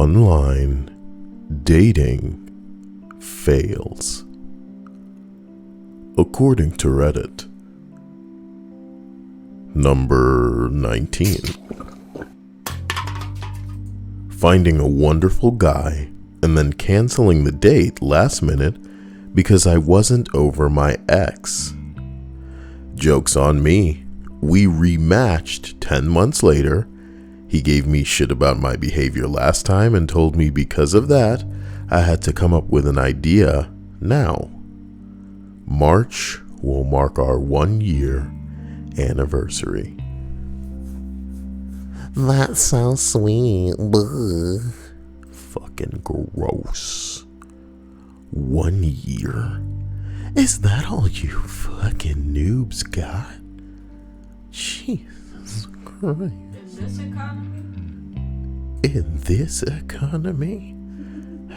Online dating fails. According to Reddit. Number 19. Finding a wonderful guy and then canceling the date last minute because I wasn't over my ex. Joke's on me. We rematched 10 months later. He gave me shit about my behavior last time and told me because of that, I had to come up with an idea now. March will mark our 1-year anniversary. That's so sweet. Bleh. Fucking gross. 1 year. Is that all you fucking noobs got? Jesus Christ. In this economy?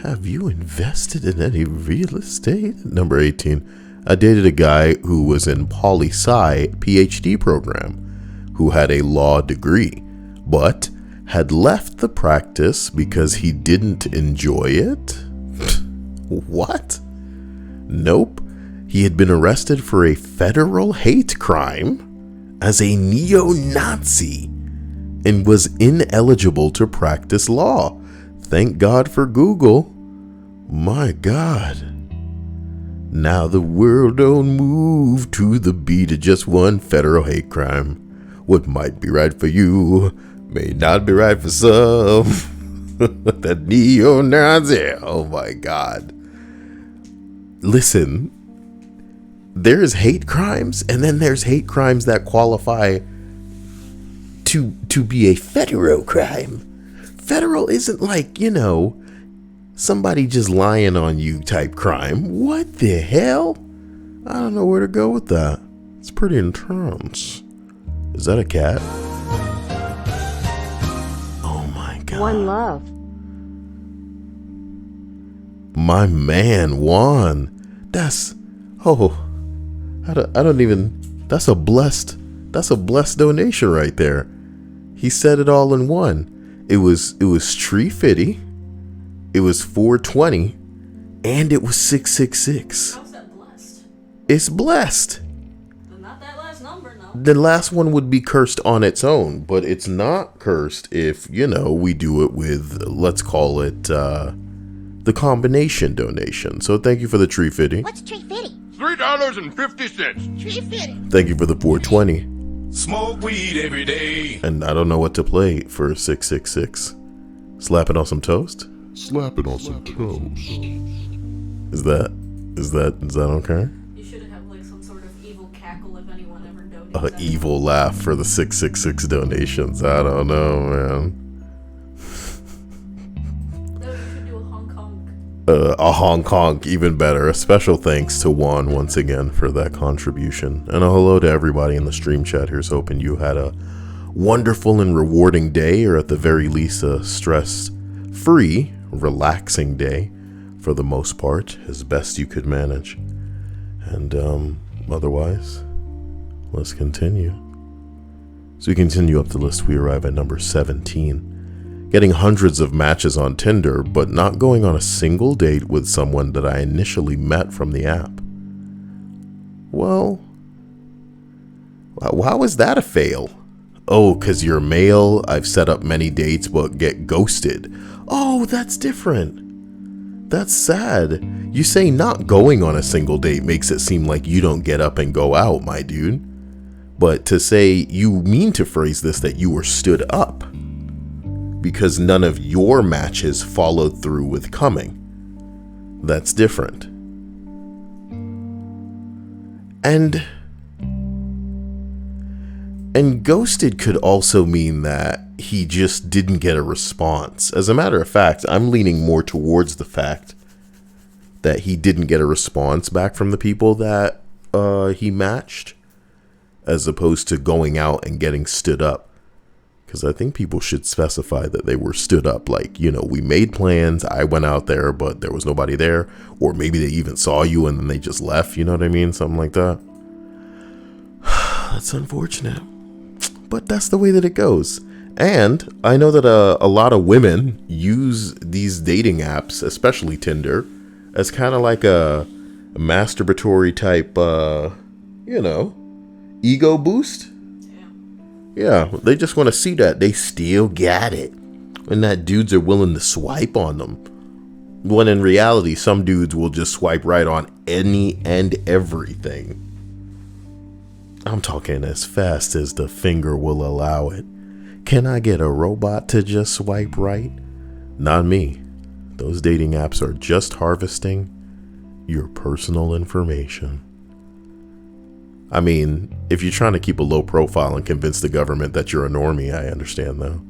Have you invested in any real estate? Number 18. I dated a guy who was in poli-sci PhD program, who had a law degree, but had left the practice because he didn't enjoy it? What? Nope. He had been arrested for a federal hate crime as a neo-Nazi and was ineligible to practice law. Thank God for Google. My God. Now the world don't move to the beat of just one federal hate crime. What might be right for you may not be right for some. That neo-Nazi. Oh my God. Listen, there's hate crimes, and then there's hate crimes that qualify to be a federal crime. Federal isn't like, somebody just lying on you type crime. What the hell? I don't know where to go with that. It's pretty intense. Is that a cat? Oh my God. One love. My man, Juan. That's a blessed donation right there. He said it all in one. It was Tree Fitty, it was 420, and it was 666. How's that blessed? It's blessed. But not that last number, no. The last one would be cursed on its own, but it's not cursed if, we do it with, let's call it, the combination donation. So thank you for the Tree Fitty. What's Tree Fitty? $3.50. Tree Fitty. Thank you for the 420. Smoke weed every day. And I don't know what to play for 666. Slap it on some toast? Slap it on some toast. Is that okay? You should have like some sort of evil cackle if anyone ever donates. An evil laugh for the 666 donations. I don't know, man. No, you should do a Hong Kong. A Hong Kong, even better. A special thanks to Juan once again for that contribution. And a hello to everybody in the stream chat. Here's hoping you had a wonderful and rewarding day, or at the very least a stress-free, relaxing day for the most part, as best you could manage. And otherwise, let's continue. So we continue up the list. We arrive at number 17. Getting hundreds of matches on Tinder, but not going on a single date with someone that I initially met from the app. Well, how is that a fail? Oh, because you're male, I've set up many dates but get ghosted. Oh, that's different. That's sad. You say not going on a single date makes it seem like you don't get up and go out, my dude. But to say, you mean to phrase this that you were stood up because none of your matches followed through with coming. That's different. And ghosted could also mean that he just didn't get a response. As a matter of fact, I'm leaning more towards the fact that he didn't get a response back from the people that he matched, as opposed to going out and getting stood up. Because I think people should specify that they were stood up. Like, we made plans, I went out there, but there was nobody there. Or maybe they even saw you and then they just left, you know what I mean? Something like that. That's unfortunate. But that's the way that it goes. And I know that a lot of women use these dating apps, especially Tinder, as kind of like a masturbatory type, ego boost. Yeah, they just want to see that they still got it. And that dudes are willing to swipe on them. When in reality, some dudes will just swipe right on any and everything. I'm talking as fast as the finger will allow it. Can I get a robot to just swipe right? Not me. Those dating apps are just harvesting your personal information. I mean, if you're trying to keep a low profile and convince the government that you're a normie, I understand though.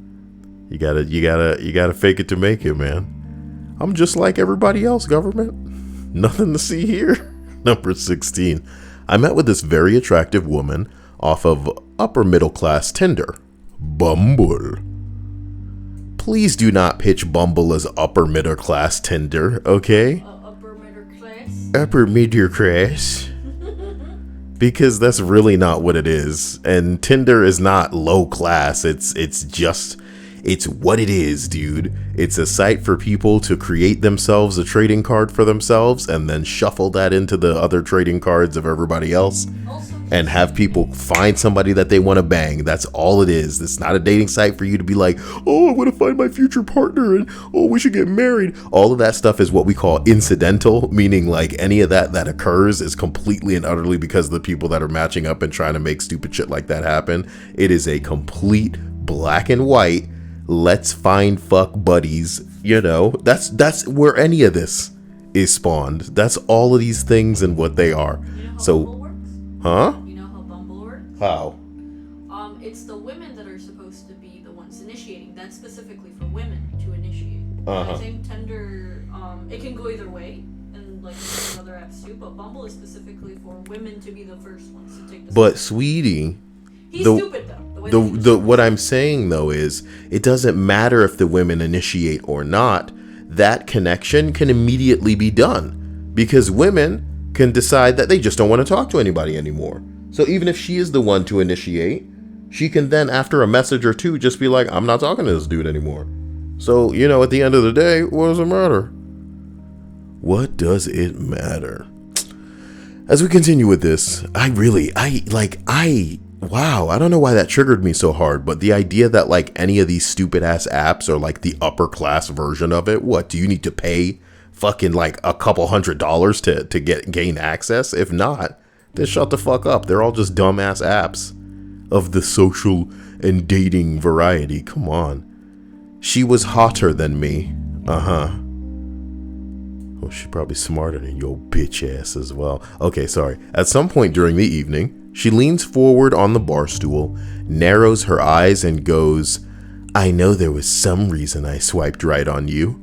You gotta fake it to make it, man. I'm just like everybody else, government. Nothing to see here. Number 16. I met with this very attractive woman off of upper middle class Tinder. Bumble. Please do not pitch Bumble as upper middle class Tinder, okay? Upper middle class? Upper middle class. Because that's really not what it is. And Tinder is not low class. It's what it is, dude. It's a site for people to create themselves a trading card for themselves and then shuffle that into the other trading cards of everybody else and have people find somebody that they want to bang. That's all it is. It's not a dating site for you to be like, oh, I want to find my future partner and oh, we should get married. All of that stuff is what we call incidental, meaning like any of that occurs is completely and utterly because of the people that are matching up and trying to make stupid shit like that happen. It is a complete black and white. Let's find fuck buddies, that's where any of this is spawned. That's all of these things and what they are. You know how So, Bumble works? huh? You know how Bumble works? How? It's the women that are supposed to be the ones initiating. That's specifically for women to initiate. Uh-huh. I think Tinder, it can go either way, and like other apps too, but Bumble is specifically for women to be the first ones to take the But sweetie, He's stupid though. what I'm saying though is it doesn't matter if the women initiate or not. That connection can immediately be done because women can decide that they just don't want to talk to anybody anymore. So even if she is the one to initiate, she can then after a message or two just be like, I'm not talking to this dude anymore. So, at the end of the day, what does it matter? What does it matter? As we continue with this, wow, I don't know why that triggered me so hard, but the idea that like any of these stupid ass apps are like the upper class version of it. What, do you need to pay fucking like a couple $100s to gain access? If not, then shut the fuck up. They're all just dumbass apps of the social and dating variety. Come on. She was hotter than me. Well, she's probably smarter than your bitch ass as well. Okay, sorry. At some point during the evening, she leans forward on the bar stool, narrows her eyes, and goes, I know there was some reason I swiped right on you.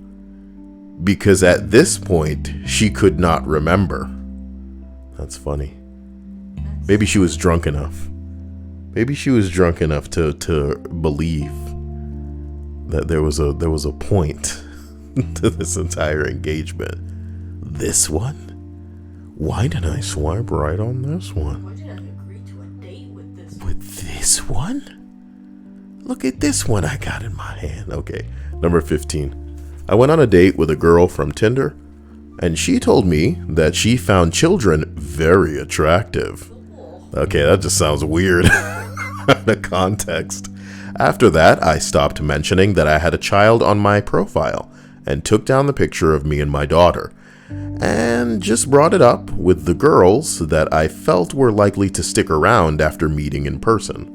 Because at this point, she could not remember. That's funny. Maybe she was drunk enough. Maybe she was drunk enough to believe that there was a point to this entire engagement. This one? Why did I swipe right on this one? Why did I agree to a date with this? With this one? Look at this one I got in my hand. Okay, number 15. I went on a date with a girl from Tinder, and she told me that she found children very attractive. Okay, that just sounds weird out of context. After that, I stopped mentioning that I had a child on my profile and took down the picture of me and my daughter, and just brought it up with the girls that I felt were likely to stick around after meeting in person.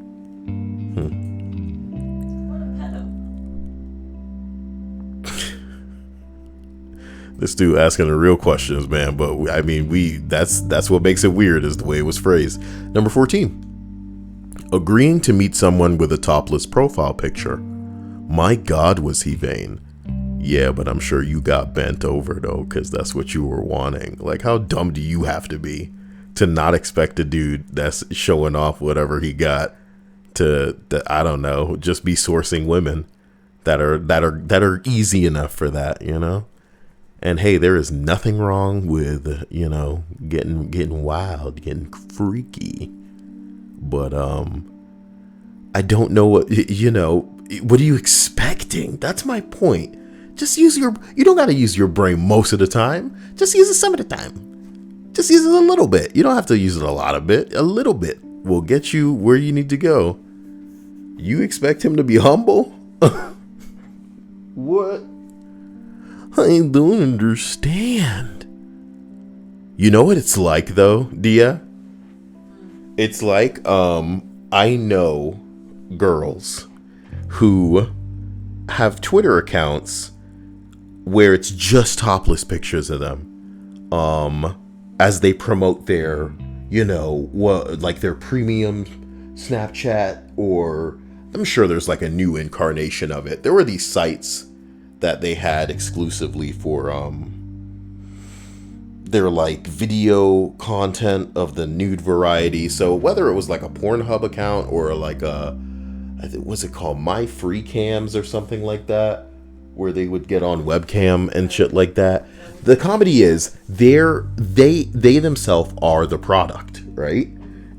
This dude asking the real questions, man, but I mean, that's what makes it weird is the way it was phrased. Number 14. Agreeing to meet someone with a topless profile picture. My God, was he vain. Yeah, but I'm sure you got bent over though, because that's what you were wanting. Like, how dumb do you have to be to not expect a dude that's showing off whatever he got to I don't know, just be sourcing women that are easy enough for that, And hey, there is nothing wrong with, getting wild, getting freaky. But I don't know what, What are you expecting? That's my point. Just you don't got to use your brain most of the time. Just use it some of the time. Just use it a little bit. You don't have to use it a lot of bit. A little bit will get you where you need to go. You expect him to be humble? What? I don't understand. You know what it's like though, Dia? It's like, I know girls who have Twitter accounts where it's just topless pictures of them, as they promote their, like their premium Snapchat, or I'm sure there's like a new incarnation of it. There were these sites that they had exclusively for, their like video content of the nude variety. So whether it was like a Pornhub account or like what's it called, My Free Cams or something like that, where they would get on webcam and shit like that. The comedy is they themselves are the product, right?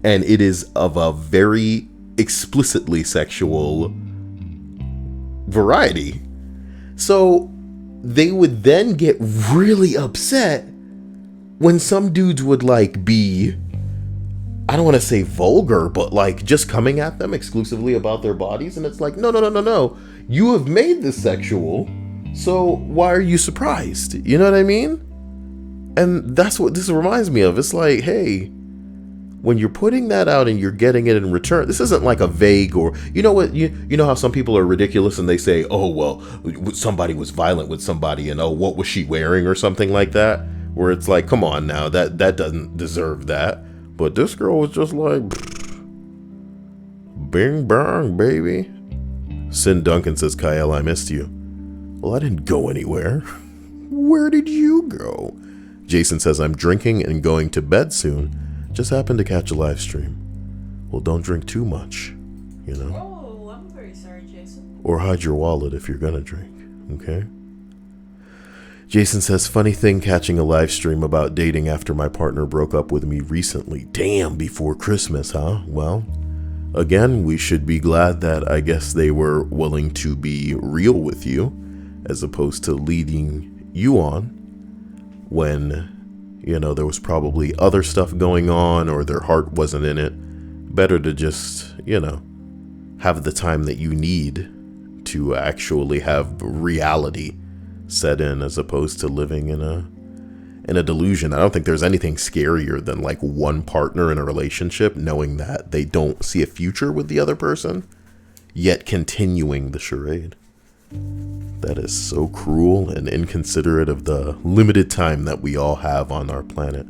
And it is of a very explicitly sexual variety. So they would then get really upset when some dudes would like be, I don't want to say vulgar, but like just coming at them exclusively about their bodies. And it's like, no. You have made this sexual. So why are you surprised? You know what I mean? And that's what this reminds me of. It's like, hey, when you're putting that out and you're getting it in return, this isn't like a vague, or you know what, you know how some people are ridiculous and they say, oh, well, somebody was violent with somebody and oh, what was she wearing or something like that? Where it's like, come on now, that doesn't deserve that. But this girl was just like, bing bang, baby. Sin Duncan says, Kyle, I missed you. Well, I didn't go anywhere. Where did you go? Jason says, I'm drinking and going to bed soon. Just happened to catch a live stream. Well, don't drink too much, Oh, I'm very sorry, Jason. Or hide your wallet if you're gonna drink, okay? Jason says, funny thing catching a live stream about dating after my partner broke up with me recently. Damn, before Christmas, huh? Well, again, we should be glad that I guess they were willing to be real with you as opposed to leading you on when, there was probably other stuff going on or their heart wasn't in it. Better to just, have the time that you need to actually have reality set in as opposed to living in a delusion. I don't think there's anything scarier than like one partner in a relationship knowing that they don't see a future with the other person, yet continuing the charade. That is so cruel and inconsiderate of the limited time that we all have on our planet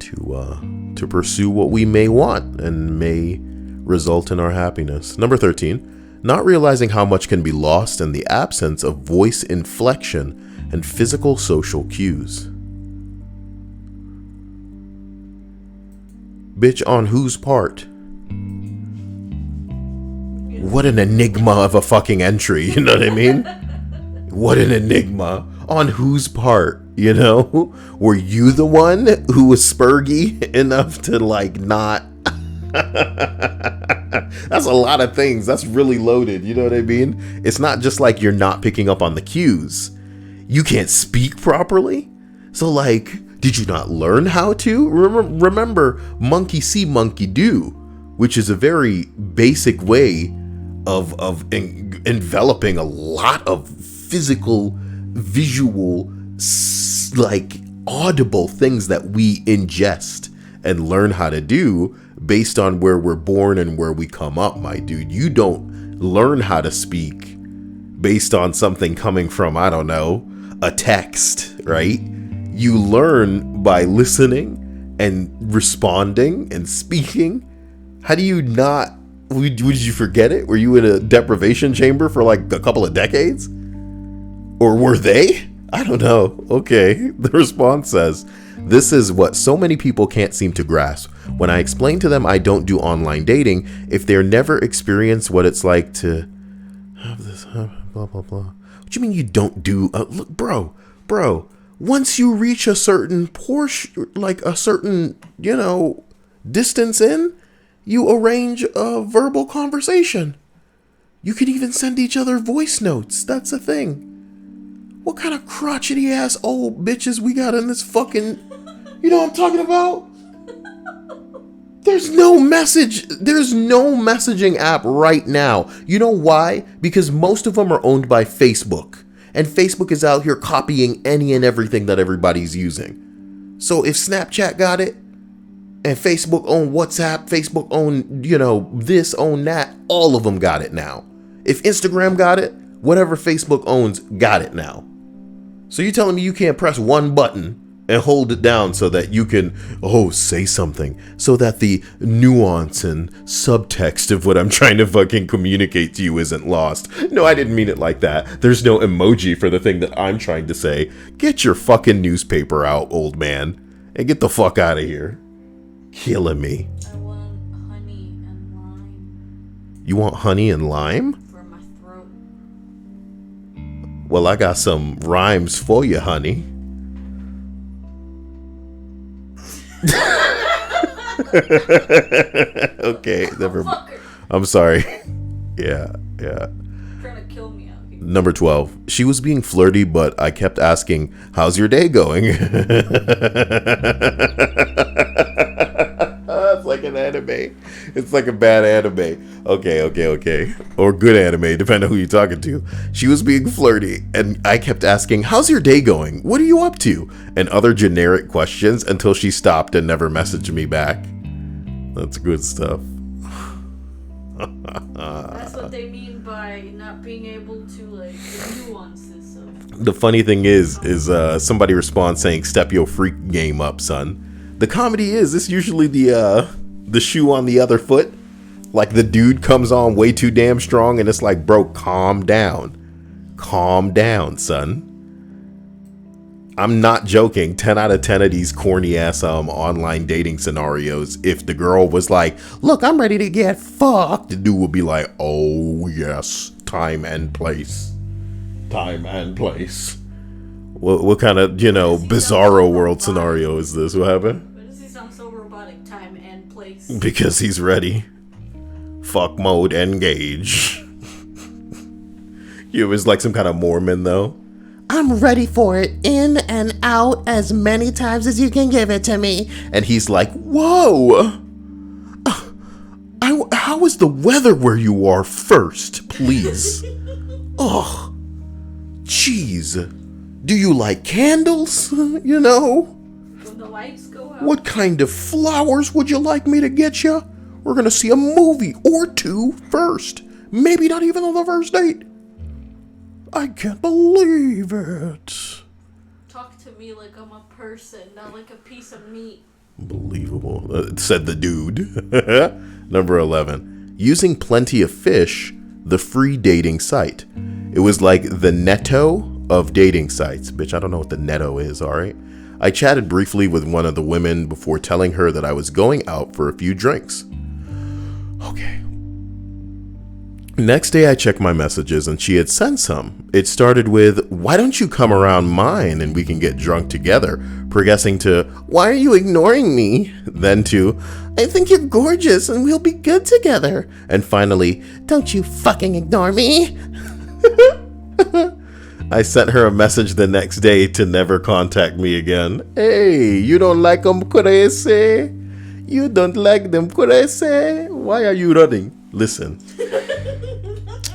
to pursue what we may want and may result in our happiness. Number 13, not realizing how much can be lost in the absence of voice inflection and physical social cues. Bitch, on whose part? What an enigma of a fucking entry, you know what I mean? What an enigma. On whose part, Were you the one who was spurgy enough to like not? That's a lot of things. That's really loaded, you know what I mean? It's not just like you're not picking up on the cues. You can't speak properly? So like, did you not learn how to? Remember monkey see, monkey do, which is a very basic way of enveloping a lot of physical, visual, like audible things that we ingest and learn how to do based on where we're born and where we come up, my dude. You don't learn how to speak based on something coming from, I don't know, a text, right? You learn by listening and responding and speaking. How do you not? Would you forget it? Were you in a deprivation chamber for like a couple of decades? Or were they? I don't know. Okay. The response says, this is what so many people can't seem to grasp. When I explain to them I don't do online dating, if they're never experienced what it's like to have this, blah, blah, blah. What do you mean you don't do? Look, bro. Once you reach a certain portion, like a certain, distance in, you arrange a verbal conversation. You can even send each other voice notes. That's a thing. What kind of crotchety ass old bitches we got in this fucking... You know what I'm talking about? There's no messaging app right now. You know why? Because most of them are owned by Facebook. And Facebook is out here copying any and everything that everybody's using. So if Snapchat got it, and Facebook owned WhatsApp, Facebook owned, this, owned that, all of them got it now. If Instagram got it, whatever Facebook owns got it now. So you're telling me you can't press one button and hold it down so that you can, say something, so that the nuance and subtext of what I'm trying to fucking communicate to you isn't lost. No, I didn't mean it like that. There's no emoji for the thing that I'm trying to say. Get your fucking newspaper out, old man, and get the fuck out of here. Killing me. I want honey and lime. You want honey and lime? For my throat. Well, I got some rhymes for you, honey. Okay, never mind. I'm sorry. Yeah. Trying to kill me out here. Number 12. She was being flirty, but I kept asking, "How's your day going?" It's like an anime. It's like a bad anime. Okay. Or good anime, depending on who you're talking to. She was being flirty, and I kept asking, "How's your day going? What are you up to?" And other generic questions until she stopped and never messaged me back. That's good stuff. That's what they mean by not being able to, the nuances of... The funny thing is somebody responds saying, "Step your freak game up, son." The comedy is, this usually the shoe on the other foot. Like the dude comes on way too damn strong and it's like, bro, calm down. Calm down, son. I'm not joking. 10 out of 10 of these corny ass online dating scenarios, if the girl was like, "Look, I'm ready to get fucked," the dude would be like, "Oh yes, time and place. Time and place." What kind of, bizarro world scenario is this? What happened? Why does he sound so robotic? Time and place. Because he's ready. Fuck mode, engage. You was like some kind of Mormon, though. I'm ready for it, in and out as many times as you can give it to me. And he's like, "Whoa! How is the weather where you are first, please?" Oh, jeez. Do you like candles? When the lights go out. What kind of flowers would you like me to get you? We're gonna see a movie or two first. Maybe not even on the first date. I can't believe it. Talk to me like I'm a person, not like a piece of meat. Unbelievable, said the dude. Number 11. Using Plenty of Fish, the free dating site. It was like the Netto of dating sites. Bitch, I don't know what the Netto is, alright? I chatted briefly with one of the women before telling her that I was going out for a few drinks. Okay. Next day I checked my messages and she had sent some. It started with, "Why don't you come around mine and we can get drunk together?" Progressing to, "Why are you ignoring me?" Then to, I think you're gorgeous and we'll be good together. and finally, Don't you fucking ignore me. I sent her a message the next day to never contact me again. "Hey, you don't like them, could I say? You don't like them, could I say? Why are you running?" Listen,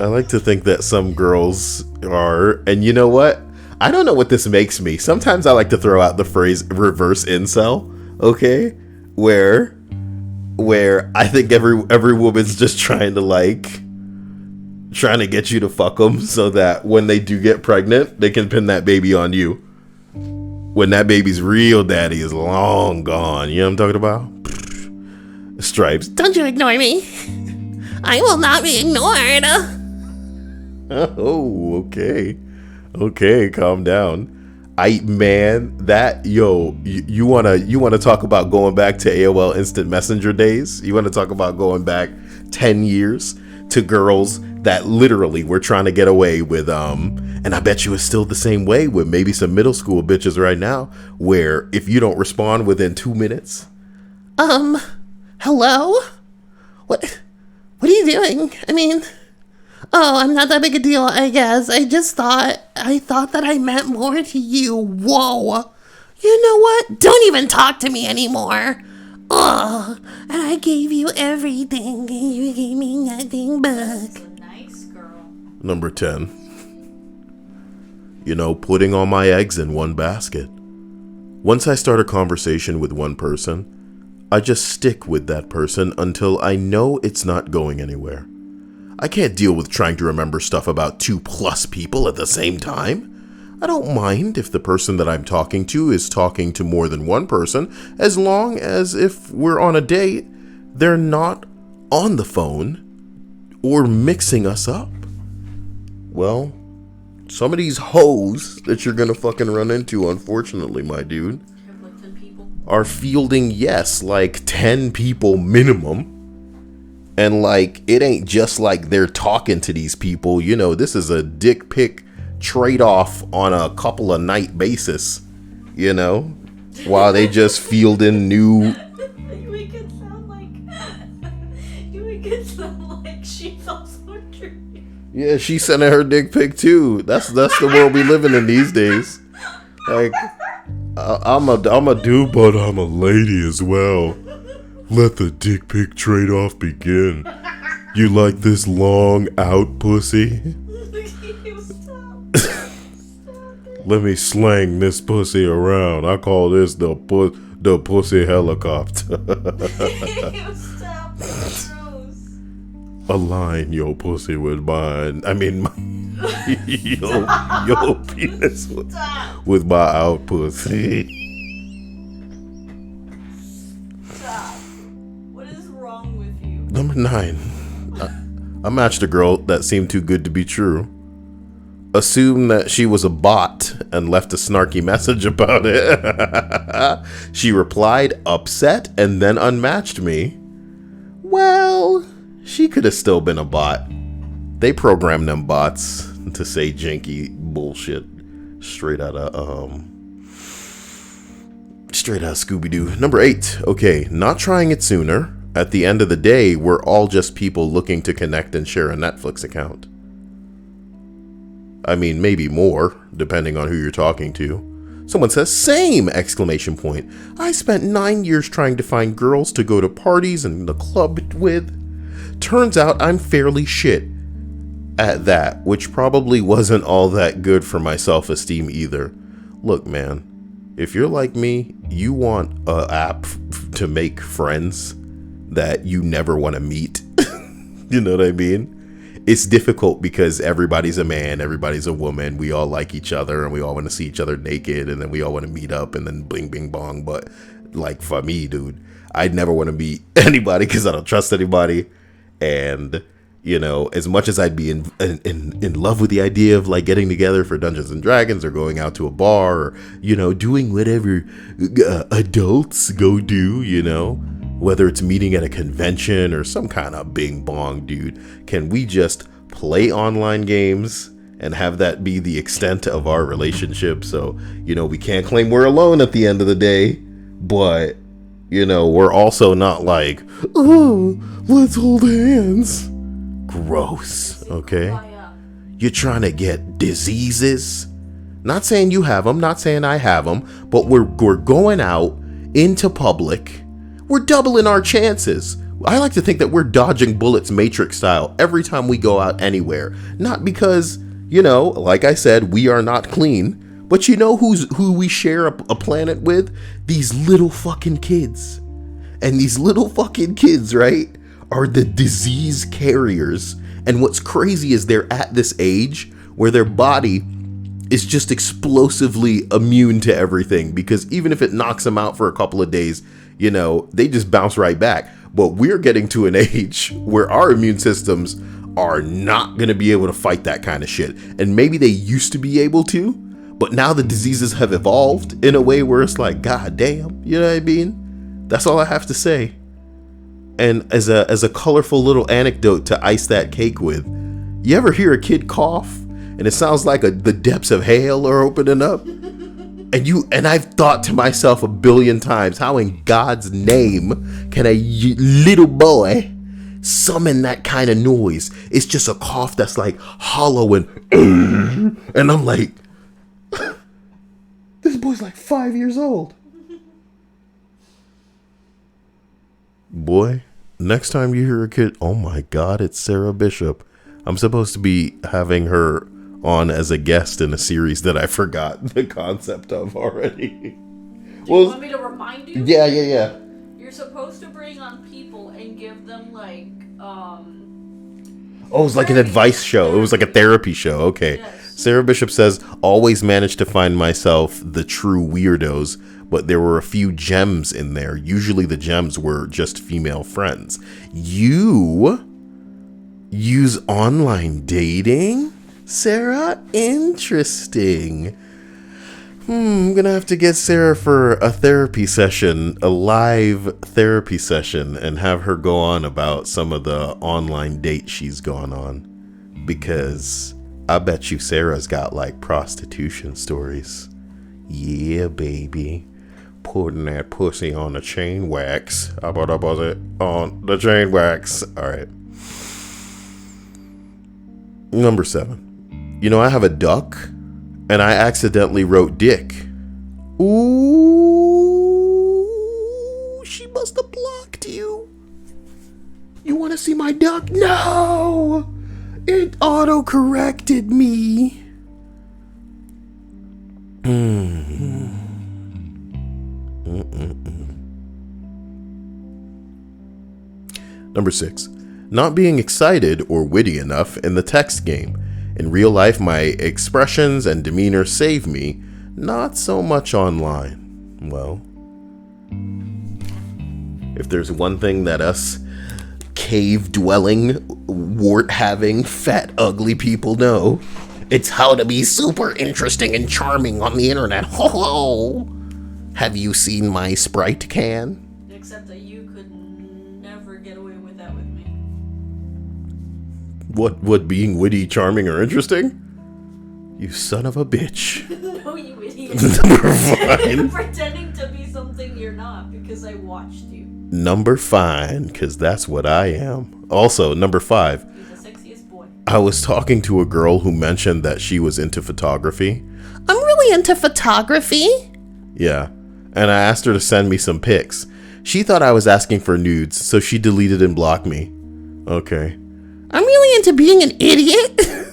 I like to think that some girls are, and you know what? I don't know what this makes me. Sometimes I like to throw out the phrase reverse incel, okay? Where I think every woman's just trying to get you to fuck them so that when they do get pregnant, they can pin that baby on you. When that baby's real daddy is long gone. You know what I'm talking about? Stripes. Don't you ignore me. I will not be ignored. Oh, okay. Okay, calm down. You wanna talk about going back to AOL Instant Messenger days? You wanna talk about going back 10 years to girls that literally were trying to get away with and I bet you it's still the same way with maybe some middle school bitches right now, where if you don't respond within 2 minutes, Hello? What are you doing? I mean, Oh, I'm not that big a deal, I guess. I thought that I meant more to you. Whoa. You know what? Don't even talk to me anymore. Ugh. And I gave you everything, and you gave me nothing back. That's a nice girl. Number 10. Putting all my eggs in one basket. Once I start a conversation with one person, I just stick with that person until I know it's not going anywhere. I can't deal with trying to remember stuff about 2+ people at the same time. I don't mind if the person that I'm talking to is talking to more than one person, as long as if we're on a date, they're not on the phone or mixing us up. Well, some of these hoes that you're gonna fucking run into, unfortunately, my dude, You have like 10 people. are fielding, yes, like 10 people minimum. And like, it ain't just like they're talking to these people. This is a dick pic trade-off on a couple of night basis, while they just fielding new. You make it sound like she's also dreaming. Yeah, she sent her dick pic too. That's the world we living in these days. Like, I'm a dude, but I'm a lady as well. Let the dick pic trade-off begin. You like this long out pussy? Stop. Let me slang this pussy around. I call this the pussy helicopter. Stop. That's gross. Align your pussy with mine. I mean, your penis with my out pussy. Stop. What is wrong with you? Number 9. I matched a girl that seemed too good to be true. Assumed that she was a bot and left a snarky message about it. She replied upset and then unmatched me. Well, she could have still been a bot. They programmed them bots to say janky bullshit straight out of Scooby-Doo. Number 8. Okay, not trying it sooner. At the end of the day, we're all just people looking to connect and share a Netflix account. I mean, maybe more, depending on who you're talking to. Someone says, same! Exclamation point. I spent 9 years trying to find girls to go to parties and the club with. Turns out I'm fairly shit at that, which probably wasn't all that good for my self-esteem either. Look, man, if you're like me, you want an app to make friends that you never want to meet. You know what I mean? It's difficult because everybody's a man, everybody's a woman. We all like each other and we all want to see each other naked and then we all want to meet up and then bing, bing, bong. But like for me, dude, I'd never want to meet anybody because I don't trust anybody. And, as much as I'd be in love with the idea of like getting together for Dungeons and Dragons or going out to a bar or, doing whatever adults go do, whether it's meeting at a convention or some kind of bing bong, dude, can we just play online games and have that be the extent of our relationship? So, we can't claim we're alone at the end of the day, but, we're also not like, oh, let's hold hands. Gross, okay? You're trying to get diseases? Not saying you have them, not saying I have them, but we're going out into public. We're doubling our chances. I like to think that we're dodging bullets Matrix style every time we go out anywhere. Not because, like I said, we are not clean, but who we share a planet with? These little fucking kids. And these little fucking kids, right, are the disease carriers. And what's crazy is they're at this age where their body is just explosively immune to everything, because even if it knocks them out for a couple of days, they just bounce right back. But we're getting to an age where our immune systems are not going to be able to fight that kind of shit. And maybe they used to be able to, but now the diseases have evolved in a way where it's like, God damn, you know what I mean? That's all I have to say. And as a colorful little anecdote to ice that cake with, you ever hear a kid cough and it sounds like the depths of hell are opening up? And I've thought to myself 1 billion times, how in God's name can a little boy summon that kind of noise. It's just a cough that's like hollow and I'm like, this boy's like 5 years old. Boy, next time you hear a kid, oh my God, it's Sarah Bishop. I'm supposed to be having her on as a guest in a series that I forgot the concept of already. Do you want me to remind you? Yeah. You're supposed to bring on people and give them like Oh, it was like an advice show. It was like a therapy show. Okay. Yes. Sarah Bishop says, always managed to find myself the true weirdos, but there were a few gems in there. Usually the gems were just female friends. You use online dating? Sarah? Interesting. I'm gonna have to get Sarah for a therapy session, a live therapy session, and have her go on about some of the online dates she's gone on. Because I bet you Sarah's got like prostitution stories. Yeah, baby. Putting that pussy on the chain wax. How about it? On the chain wax. Alright. Number 7. You know, I have a duck, and I accidentally wrote dick. Ooh, she must have blocked you. You want to see my duck? No! It auto-corrected me. Number 6. Not being excited or witty enough in the text game. In real life, my expressions and demeanor save me, not so much online. Well, if there's one thing that us cave-dwelling, wart-having, fat, ugly people know, it's how to be super interesting and charming on the internet. Ho ho! Have you seen my Sprite can? Except that you could never get away with that with me. What being witty, charming, or interesting? You son of a bitch. No, you idiot. Number 5. Pretending to be something you're not because I watched you. Number 5, because that's what I am. Also, number 5. You're the sexiest boy. I was talking to a girl who mentioned that she was into photography. I'm really into photography. Yeah. And I asked her to send me some pics. She thought I was asking for nudes, so she deleted and blocked me. Okay. I'm really into being an idiot. No,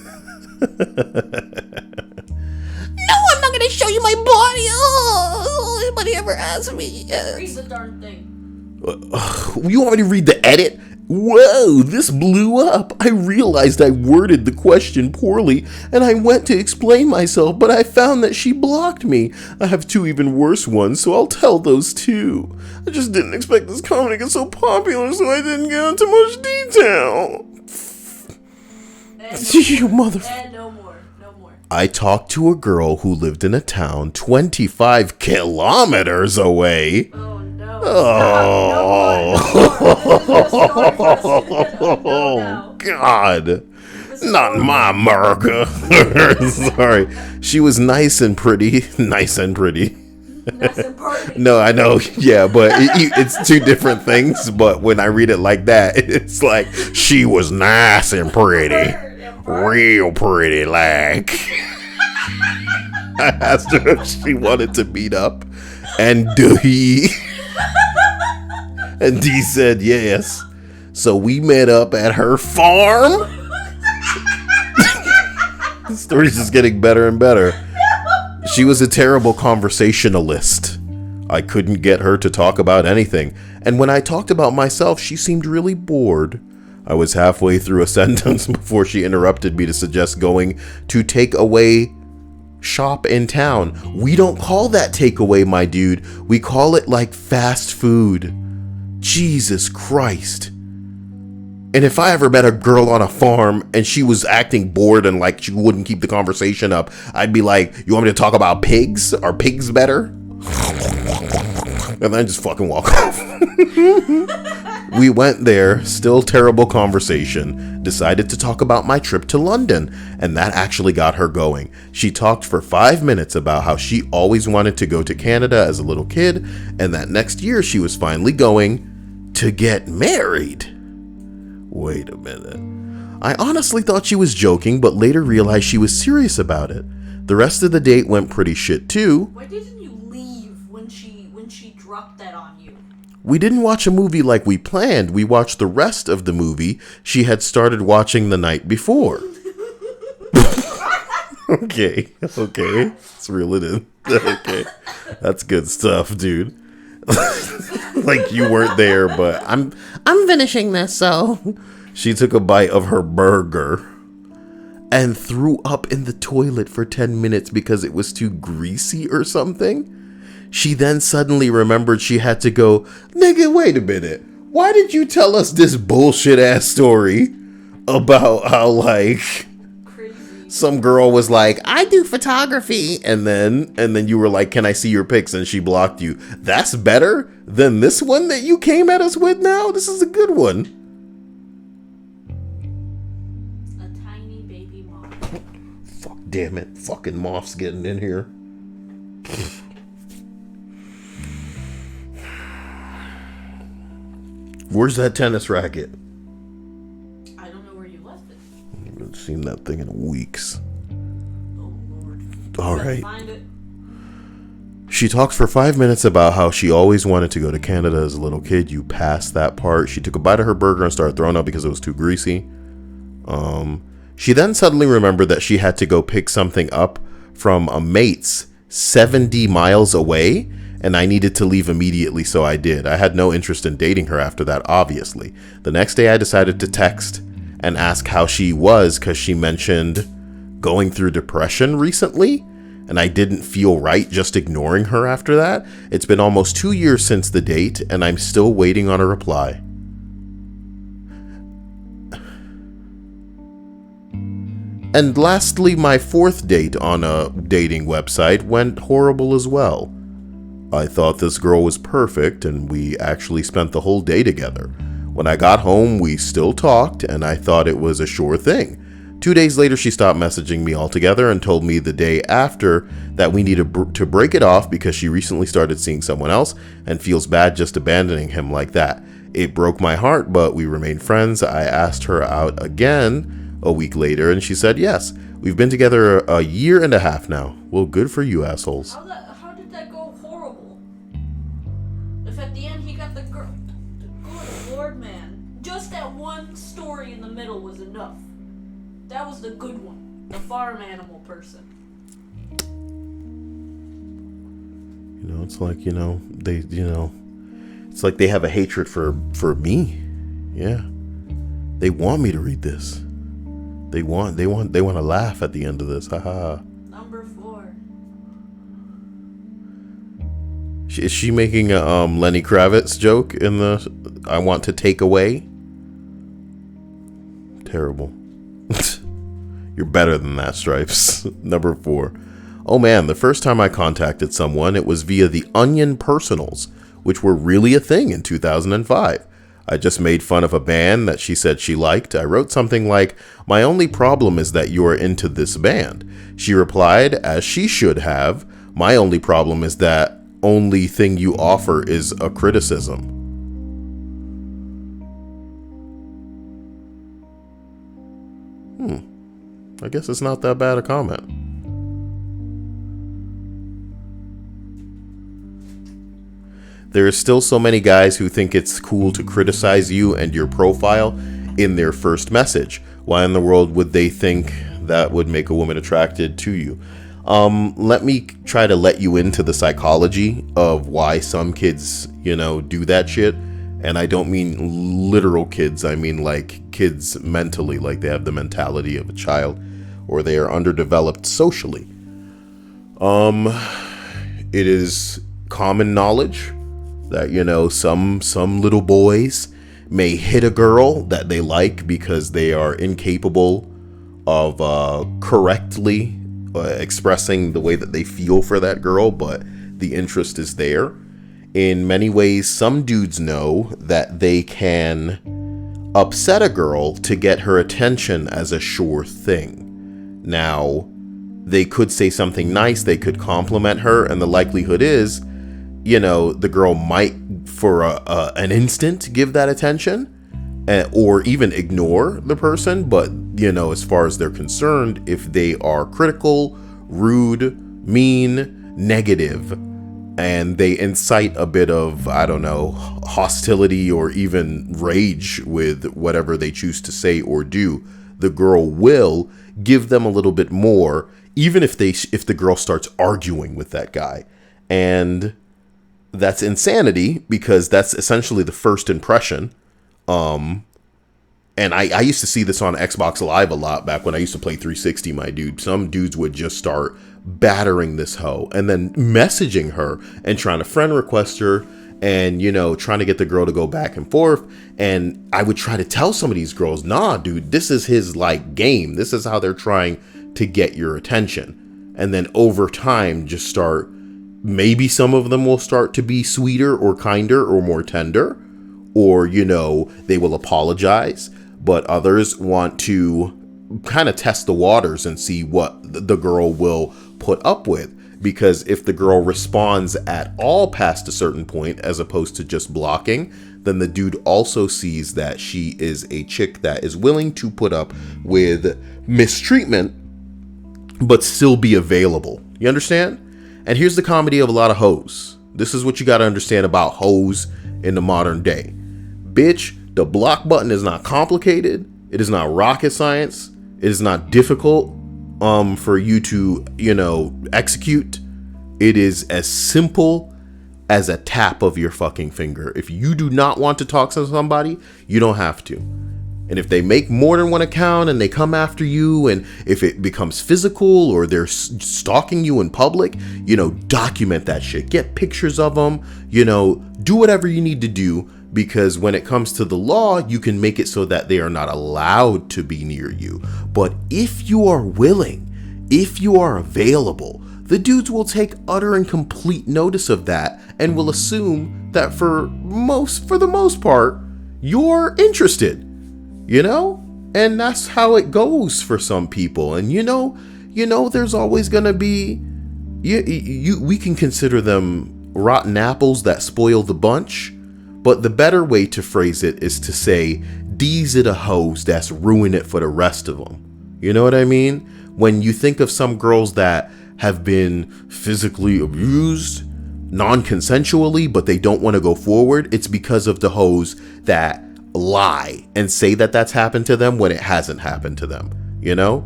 I'm not gonna show you my body. Oh, anybody ever asked me? Read the darn thing. You want me to read the edit? Whoa, this blew up. I realized I worded the question poorly, and I went to explain myself, but I found that she blocked me. I have 2 even worse ones, so I'll tell those too. I just didn't expect this comment to get so popular, so I didn't get into much detail. You motherfucker. And no more. I talked to a girl who lived in a town 25 kilometers away. Oh no. Oh, God. Not in my America. Sorry. She was nice and pretty. Nice and pretty. Nice and pretty. No, I know. Yeah, but it's 2 different things. But when I read it like that, it's like she was nice and pretty. Real pretty, like. I asked her if she wanted to meet up, and Dee said yes. So we met up at her farm. The story's just getting better and better. She was a terrible conversationalist. I couldn't get her to talk about anything, and when I talked about myself, she seemed really bored. I was halfway through a sentence before she interrupted me to suggest going to takeaway shop in town. We don't call that takeaway, my dude. We call it like fast food. Jesus Christ. And if I ever met a girl on a farm and she was acting bored and like she wouldn't keep the conversation up, I'd be like, you want me to talk about pigs? Are pigs better? And then just fucking walk off. We went there, still terrible conversation, decided to talk about my trip to London, and that actually got her going. She talked for 5 minutes about how she always wanted to go to Canada as a little kid, and that next year she was finally going to get married. Wait a minute. I honestly thought she was joking, but later realized she was serious about it. The rest of the date went pretty shit too. Why didn't you leave when she dropped that on you? We didn't watch a movie like we planned. We watched the rest of the movie she had started watching the night before. Okay. Let's reel it in. Okay. That's good stuff, dude. Like you weren't there, but I'm finishing this, so. she took a bite of her burger and threw up in the toilet for 10 minutes because it was too greasy or something. She then suddenly remembered she had to go, nigga, wait a minute. Why did you tell us this bullshit ass story about how, like, some girl was like, I do photography. And then you were like, can I see your pics? And she blocked you. That's better than this one that you came at us with now? This is a good one. A tiny baby moth. Fuck, damn it. Fucking moths getting in here. Where's that tennis racket? I don't know where you left it. I haven't seen that thing in weeks. Oh Lord. All Let's right. find it. She talks for 5 minutes about how she always wanted to go to Canada as a little kid. You passed that part. She took a bite of her burger and started throwing up because it was too greasy. She then suddenly remembered that she had to go pick something up from a mate's 70 miles away, and I needed to leave immediately, so I did. I had no interest in dating her after that, obviously. The next day I decided to text and ask how she was because she mentioned going through depression recently, and I didn't feel right just ignoring her after that. It's been almost 2 years since the date, and I'm still waiting on a reply. And lastly, my fourth date on a dating website went horrible as well. I thought this girl was perfect, and we actually spent the whole day together. When I got home, we still talked, and I thought it was a sure thing. 2 days later, she stopped messaging me altogether and told me the day after that we needed to break it off because she recently started seeing someone else and feels bad just abandoning him like that. It broke my heart, but we remained friends. I asked her out again a week later, and she said yes. We've been together a year and a half now. Well, good for you, assholes. How did that go horrible? If at the end he got the girl. Good Lord, man. Just that one story in the middle was enough. That was the good one. The farm animal person. You know, it's like, it's like they have a hatred for me. Yeah. They want me to read this. They want to laugh at the end of this. Haha. Number 4. Is she making a Lenny Kravitz joke in the I want to take away? Terrible. You're better than that, Stripes. Number 4. Oh man, the first time I contacted someone, it was via the Onion Personals, which were really a thing in 2005. I just made fun of a band that she said she liked. I wrote something like, my only problem is that you are into this band. She replied, as she should have, my only problem is that only thing you offer is a criticism. I guess it's not that bad a comment. There are still so many guys who think it's cool to criticize you and your profile in their first message. Why in the world would they think that would make a woman attracted to you? Let me try to let you into the psychology of why some kids, do that shit. And I don't mean literal kids. I mean like kids mentally, like they have the mentality of a child, or they are underdeveloped socially. It is common knowledge that, some little boys may hit a girl that they like because they are incapable of correctly expressing the way that they feel for that girl, but the interest is there. In many ways, some dudes know that they can upset a girl to get her attention as a sure thing. Now, they could say something nice, they could compliment her, and the likelihood is, the girl might, for an instant, give that attention, or even ignore the person. But, you know, as far as they're concerned, if they are critical, rude, mean, negative, and they incite a bit of, I don't know, hostility or even rage with whatever they choose to say or do, the girl will give them a little bit more, even if the girl starts arguing with that guy. And that's insanity, because that's essentially the first impression. And I used to see this on Xbox Live a lot back when I used to play 360, my dude. Some dudes would just start battering this hoe and then messaging her and trying to friend request her and, you know, trying to get the girl to go back and forth. And I would try to tell some of these girls, nah, dude, this is his like game. This is how they're trying to get your attention. And then over time, just start, maybe some of them will start to be sweeter or kinder or more tender, or, you know, they will apologize. But others want to kind of test the waters and see what the girl will put up with. Because if the girl responds at all past a certain point, as opposed to just blocking, then the dude also sees that she is a chick that is willing to put up with mistreatment, but still be available. You understand? And here's the comedy of a lot of hoes. This is what you got to understand about hoes in the modern day. Bitch, the block button is not complicated. It is not rocket science. It is not difficult for you to, you know, execute. It is as simple as a tap of your fucking finger. If you do not want to talk to somebody, you don't have to. And if they make more than one account and they come after you, and if it becomes physical or they're stalking you in public, you know, document that shit. Get pictures of them, you know, do whatever you need to do. Because when it comes to the law, you can make it so that they are not allowed to be near you. But if you are willing, if you are available, the dudes will take utter and complete notice of that and will assume that for the most part, you're interested, you know? And that's how it goes for some people. And you know, there's always gonna be, we can consider them rotten apples that spoil the bunch. But the better way to phrase it is to say, these are the hoes that's ruin it for the rest of them. You know what I mean? When you think of some girls that have been physically abused, non-consensually, but they don't want to go forward, it's because of the hoes that lie and say that that's happened to them when it hasn't happened to them. You know?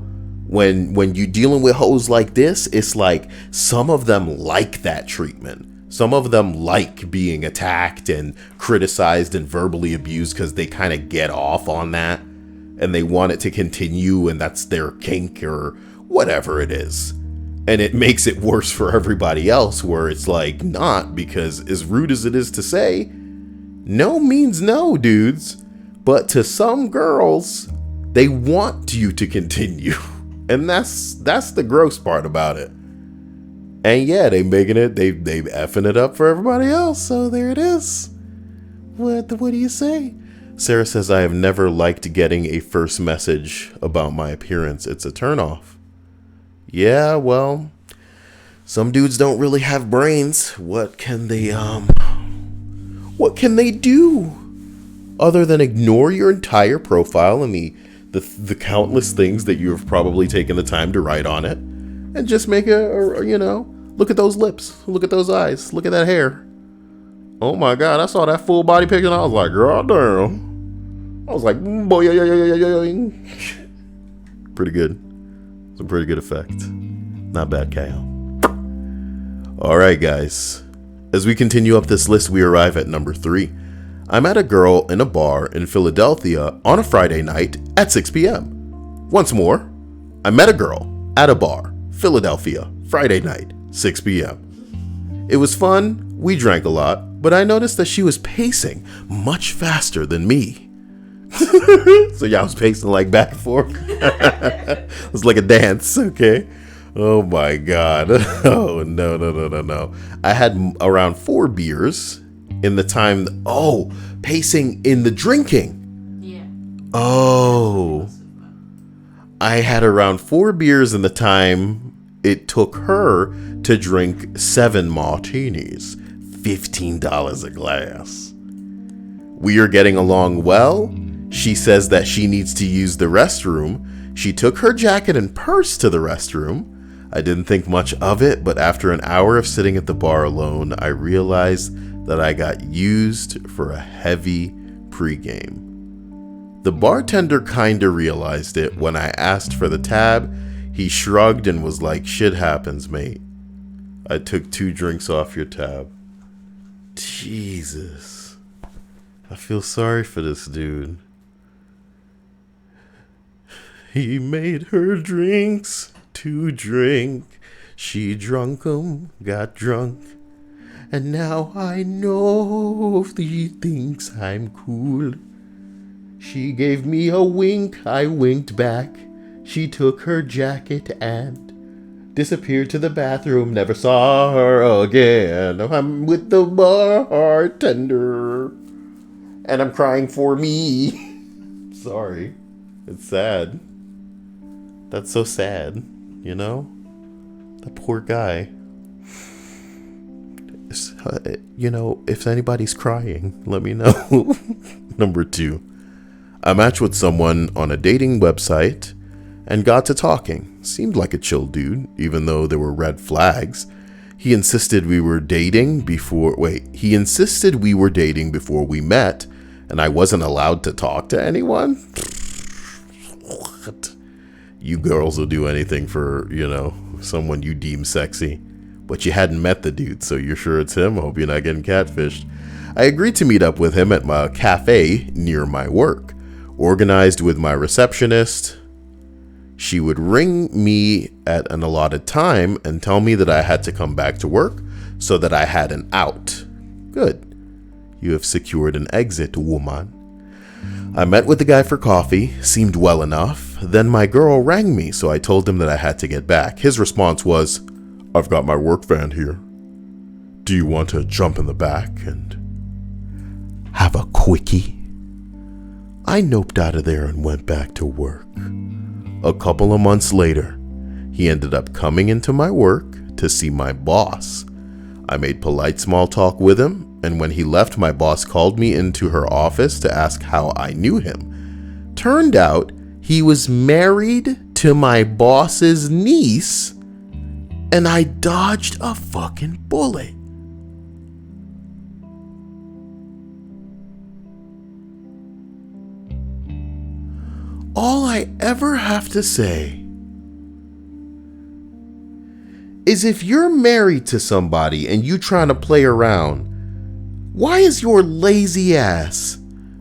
When you're dealing with hoes like this, it's like some of them like that treatment. Some of them like being attacked and criticized and verbally abused because they kind of get off on that and they want it to continue, and that's their kink or whatever it is. And it makes it worse for everybody else, where it's like not, because as rude as it is to say, no means no, dudes. But to some girls, they want you to continue. And that's the gross part about it. And yeah, they effing it up for everybody else. So there it is. What do you say? Sarah says, I have never liked getting a first message about my appearance. It's a turnoff. Yeah, well, some dudes don't really have brains. What can they do other than ignore your entire profile and the countless things that you have probably taken the time to write on it, and just make look at those lips, look at those eyes, look at that hair. Oh my God, I saw that full body picture and I was like, God damn. I was like, boy, pretty good. Some pretty good effect. Not bad, Kyle. All right, guys. As we continue up this list, we arrive at number 3. I met a girl in a bar in Philadelphia on a Friday night at 6 p.m. Once more, I met a girl at a bar, Philadelphia, Friday night, 6 p.m. It was fun, we drank a lot, but I noticed that she was pacing much faster than me. So y'all was pacing like back and forth. It was like a dance, okay? Oh my God. Oh, no. I had around 4 beers in the time. Oh, pacing in the drinking. Yeah. Oh. I had around 4 beers in the time it took her to drink 7 martinis, $15 a glass. We are getting along well. She says that she needs to use the restroom. She took her jacket and purse to the restroom. I didn't think much of it, but after an hour of sitting at the bar alone, I realized that I got used for a heavy pregame. The bartender kinda realized it when I asked for the tab. He shrugged and was like, "Shit happens, mate. I took 2 drinks off your tab." Jesus. I feel sorry for this dude. He made her drinks to drink. She drunk 'em, got drunk. And now I know she thinks I'm cool. She gave me a wink, I winked back. She took her jacket and disappeared to the bathroom. Never saw her again. I'm with the bartender. And I'm crying for me. Sorry. It's sad. That's so sad, you know? That poor guy. You know, if anybody's crying, let me know. Number 2. I matched with someone on a dating website and got to talking. Seemed like a chill dude, even though there were red flags. He insisted we were dating before we met, and I wasn't allowed to talk to anyone? What? You girls will do anything for, you know, someone you deem sexy. But you hadn't met the dude, so you're sure it's him? I hope you're not getting catfished. I agreed to meet up with him at my cafe near my work. Organized with my receptionist. She would ring me at an allotted time and tell me that I had to come back to work so that I had an out. Good. You have secured an exit, woman. I met with the guy for coffee, seemed well enough. Then my girl rang me, so I told him that I had to get back. His response was, "I've got my work van here. Do you want to jump in the back and have a quickie?" I noped out of there and went back to work. A couple of months later, he ended up coming into my work to see my boss. I made polite small talk with him, and when he left, my boss called me into her office to ask how I knew him. Turned out he was married to my boss's niece, and I dodged a fucking bullet. All I ever have to say is if you're married to somebody and you trying to play around, why is your lazy ass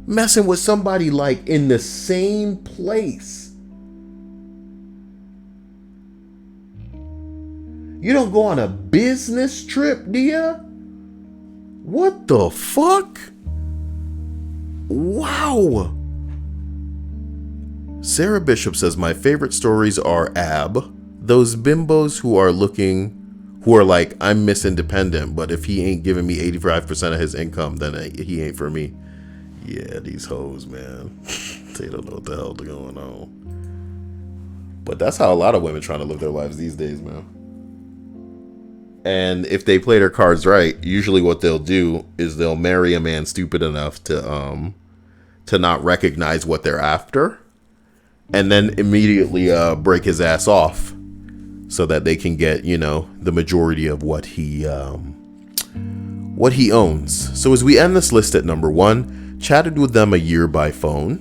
messing with somebody like in the same place? You don't go on a business trip, do ya? What the fuck? Wow. Sarah Bishop says, my favorite stories are those bimbos who are like, I'm Miss Independent, but if he ain't giving me 85% of his income, then he ain't for me. Yeah, these hoes, man. They don't know what the hell's going on. But that's how a lot of women trying to live their lives these days, man. And if they play their cards right, usually what they'll do is they'll marry a man stupid enough to not recognize what they're after, and then immediately break his ass off so that they can get, you know, the majority of what he owns. So as we end this list at number 1, chatted with them a year by phone,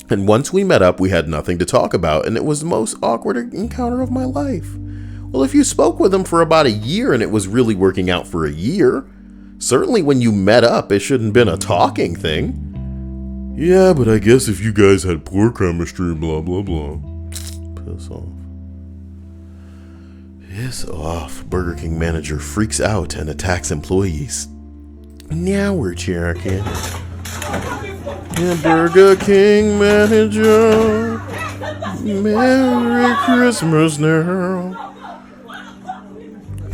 and once we met up, we had nothing to talk about, and it was the most awkward encounter of my life. Well, if you spoke with them for about a year and it was really working out for a year, certainly when you met up, it shouldn't have been a talking thing. Yeah, but I guess if you guys had poor chemistry, blah, blah, blah. Piss off. Piss off. Burger King manager freaks out and attacks employees. Now we're checking. Yeah, Burger King manager. Merry Christmas now.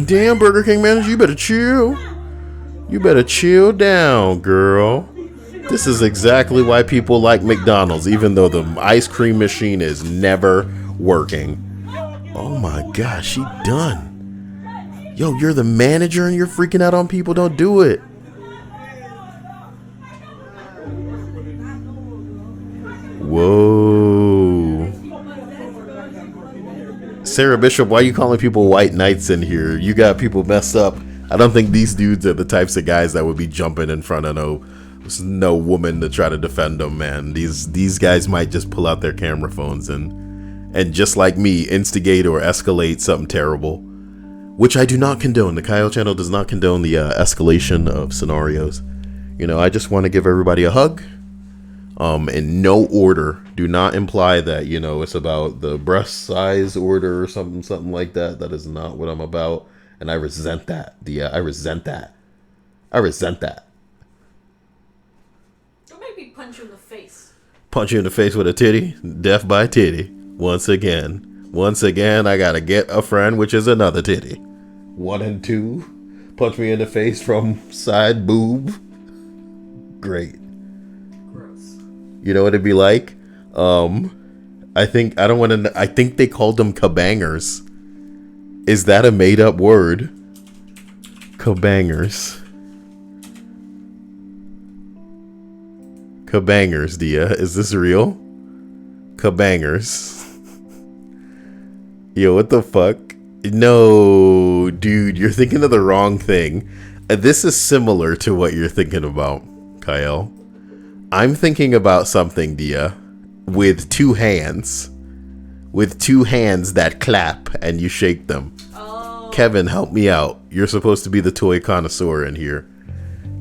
Damn, Burger King manager, you better chill. You better chill down, girl. This is exactly why people like McDonald's, even though the ice cream machine is never working. Oh my gosh, she done. Yo, you're the manager and you're freaking out on people. Don't do it. Sarah Bishop, why are you calling people white knights in here? You got people messed up. I don't think these dudes are the types of guys that would be jumping in front of no woman to try to defend them, man. These guys might just pull out their camera phones and just like me, instigate or escalate something terrible, which I do not condone. The Kyle channel does not condone the escalation of scenarios. You know, I just want to give everybody a hug. In no order. Do not imply that, you know, it's about the breast size order or something like that. That is not what I'm about. And I resent that. I resent that. Don't make me punch you in the face. Punch you in the face with a titty? Death by titty. Once again, I gotta get a friend, which is another titty. 1 and 2. Punch me in the face from side boob. Great. Gross. You know what it'd be like? I think they called them kabangers. Is that a made up word? Kabangers. Kabangers, Dia. Is this real? Kabangers. Yo, what the fuck? No, dude, you're thinking of the wrong thing. This is similar to what you're thinking about, Kyle. I'm thinking about something, Dia, with 2 hands. With 2 hands that clap and you shake them. Oh. Kevin, help me out. You're supposed to be the toy connoisseur in here.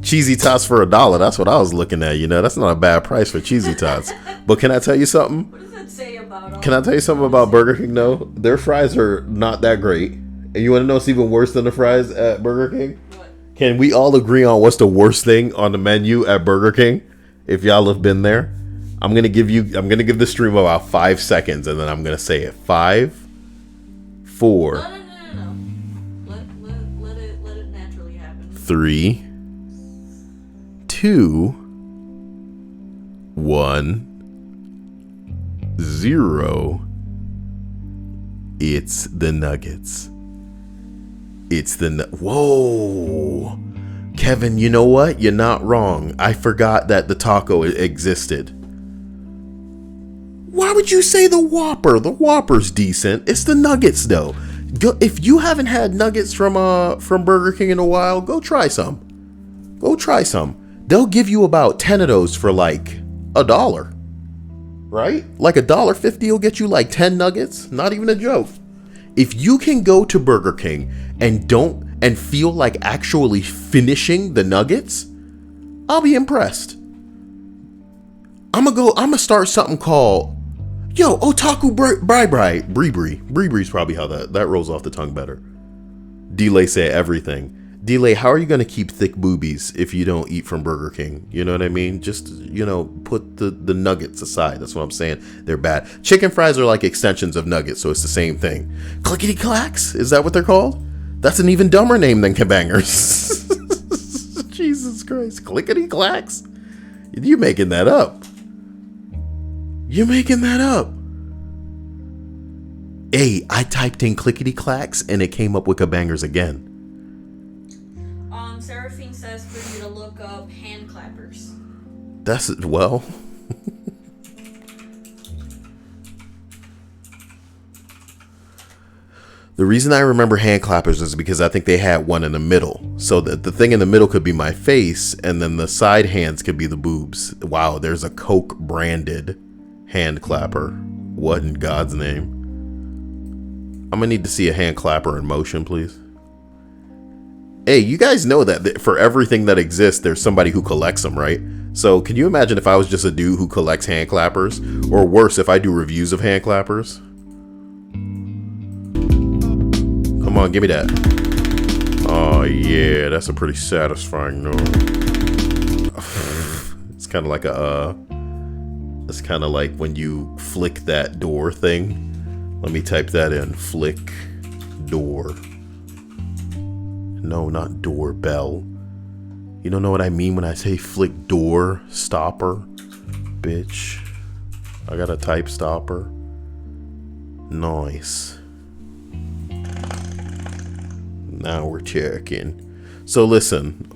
Cheesy tots for $1. That's what I was looking at. You know, that's not a bad price for cheesy tots. But can I tell you something? What does that say about? Can I tell you something about Burger King, though? Their fries are not that great. And you want to know what's even worse than the fries at Burger King? What? Can we all agree on what's the worst thing on the menu at Burger King? If y'all have been there, I'm gonna give the stream about 5 seconds, and then I'm gonna say it. 5, 4. No. Let it naturally happen. 3, 2, 1, 0. It's the nuggets. Whoa. Kevin, you know what? You're not wrong. I forgot that the taco existed. Why would you say the Whopper? The Whopper's decent. It's the nuggets, though. If you haven't had nuggets from Burger King in a while, go try some. They'll give you about 10 of those for like $1. Right? Like $1.50 will get you like 10 nuggets. Not even a joke. If you can go to Burger King and feel like actually finishing the nuggets, I'll be impressed. I'm gonna start something called Otaku Bribri. Probably how that rolls off the tongue better. Delay say everything. Delay, how are you gonna keep thick boobies if you don't eat from Burger King? You know what I mean? Just, put the nuggets aside. That's what I'm saying. They're bad. Chicken fries are like extensions of nuggets, so it's the same thing. Clickety clacks? Is that what they're called? That's an even dumber name than kabangers. Jesus Christ. Clickety clacks? You're making that up. Hey, I typed in clickety clacks and it came up with kabangers again. Seraphine says for you to look up hand clappers. Well. The reason I remember hand clappers is because I think they had one in the middle. So the thing in the middle could be my face, and then the side hands could be the boobs. Wow, there's a Coke branded hand clapper. What in God's name? I'm gonna need to see a hand clapper in motion, please. Hey, you guys know that for everything that exists, there's somebody who collects them, right? So can you imagine if I was just a dude who collects hand clappers? Or worse, if I do reviews of hand clappers? Come on, give me that. Oh yeah, that's a pretty satisfying noise. It's kind of like it's kind of like when you flick that door thing. Let me type that in. Flick door. No, not doorbell. You don't know what I mean when I say flick door stopper? Bitch. I got a type stopper. Nice. Now we're checking. So listen,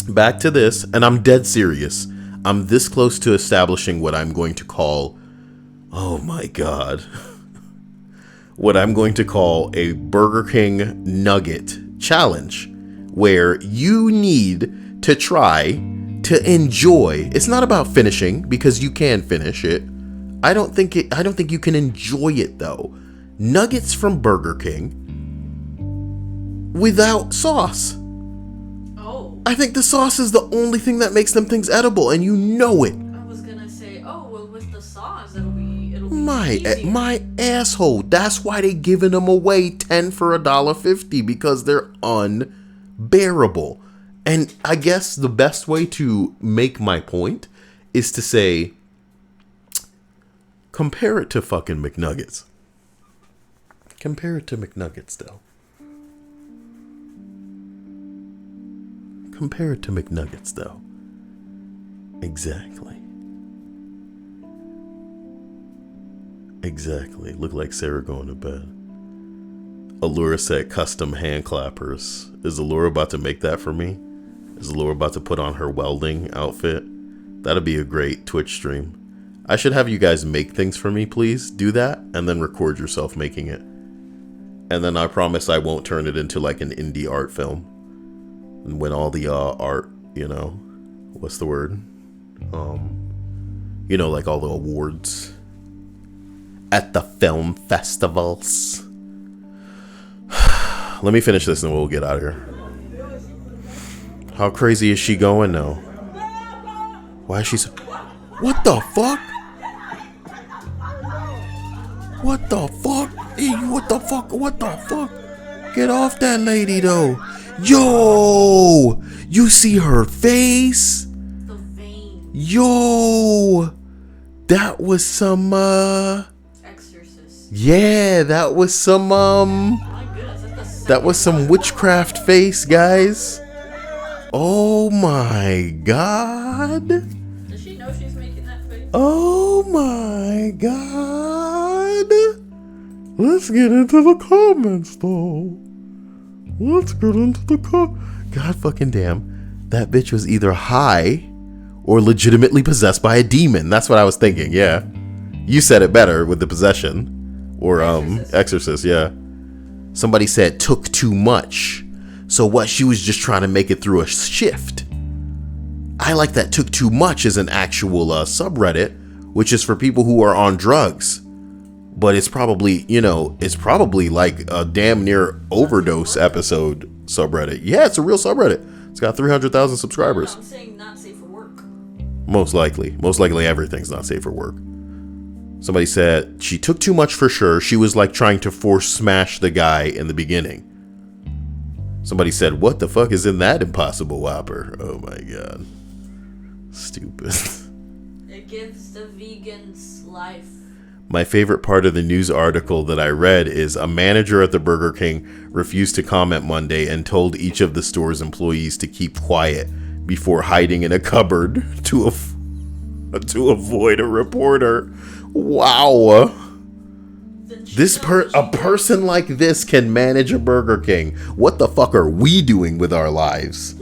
back to this, and I'm dead serious. I'm this close to establishing what I'm going to call, oh my God. what I'm going to call a Burger King nugget challenge, where you need to try to enjoy. It's not about finishing, because you can finish it. I don't think you can enjoy it though. Nuggets from Burger King without sauce. Oh. I think the sauce is the only thing that makes them things edible, and you know it. I was gonna say, oh, well, with the sauce, it'll be My easier. asshole. That's why they giving them away 10 for $1.50, because they're unbearable. And I guess the best way to make my point is to say, compare it to fucking McNuggets. Compare it to McNuggets, though. Compare it to McNuggets, though. Exactly. Exactly. Look like Sarah going to bed. Allura said custom hand clappers. Is Allura about to make that for me? Is Allura about to put on her welding outfit? That'd be a great Twitch stream. I should have you guys make things for me, please. Do that, and then record yourself making it. And then I promise I won't turn it into like an indie art film. And win all the art, you know, what's the word? You know, like all the awards at the film festivals. Let me finish this and we'll get out of here. How crazy is she going now? Why is she so... What the fuck? What the fuck? Hey, what the fuck? What the fuck? Get off that lady though. Yo! You see her face? The vein. Yo! That was some Exorcist. yeah, that was some My goodness, that's the that was some witchcraft face, guys. Oh my god. Does she know she's making that face? Oh my god. Let's get into the comments though. Let's get into the God fucking damn. That bitch was either high or legitimately possessed by a demon. That's what I was thinking, yeah. You said it better with the possession. Or exorcist, yeah. Somebody said took too much. So what, she was just trying to make it through a shift. I like that took too much as an actual subreddit, which is for people who are on drugs. But it's probably, you know, it's probably like a damn near overdose episode subreddit. Yeah, it's a real subreddit. It's got 300,000 subscribers. No, I'm saying not safe for work. Most likely. Most likely everything's not safe for work. Somebody said she took too much for sure. She was like trying to force smash the guy in the beginning. Somebody said, what the fuck is in that Impossible Whopper? Oh my god. Stupid. It gives the vegans life. My favorite part of the news article that I read is a manager at the Burger King refused to comment Monday and told each of the store's employees to keep quiet before hiding in a cupboard to avoid a reporter. Wow. A person like this can manage a Burger King. What the fuck are we doing with our lives?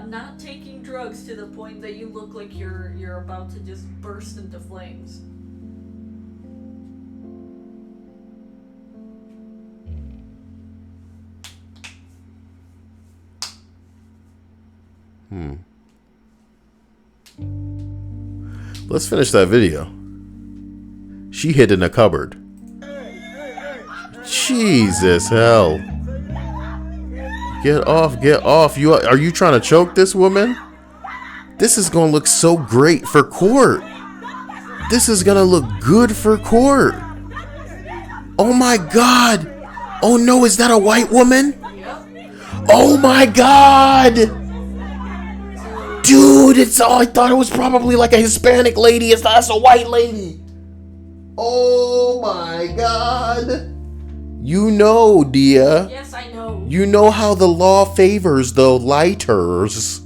Not taking drugs to the point that you look like you're about to just burst into flames. Let's finish that video. She hid in a cupboard. Jesus hell. Get off, get off. Are you trying to choke this woman? This is gonna look so great for court. This is gonna look good for court. Oh my god. Oh no, is that a white woman? Oh my god. Dude, I thought it was probably like a Hispanic lady. That's a white lady. Oh my god. You know, Dia. Yes, I know. You know how the law favors the lighters.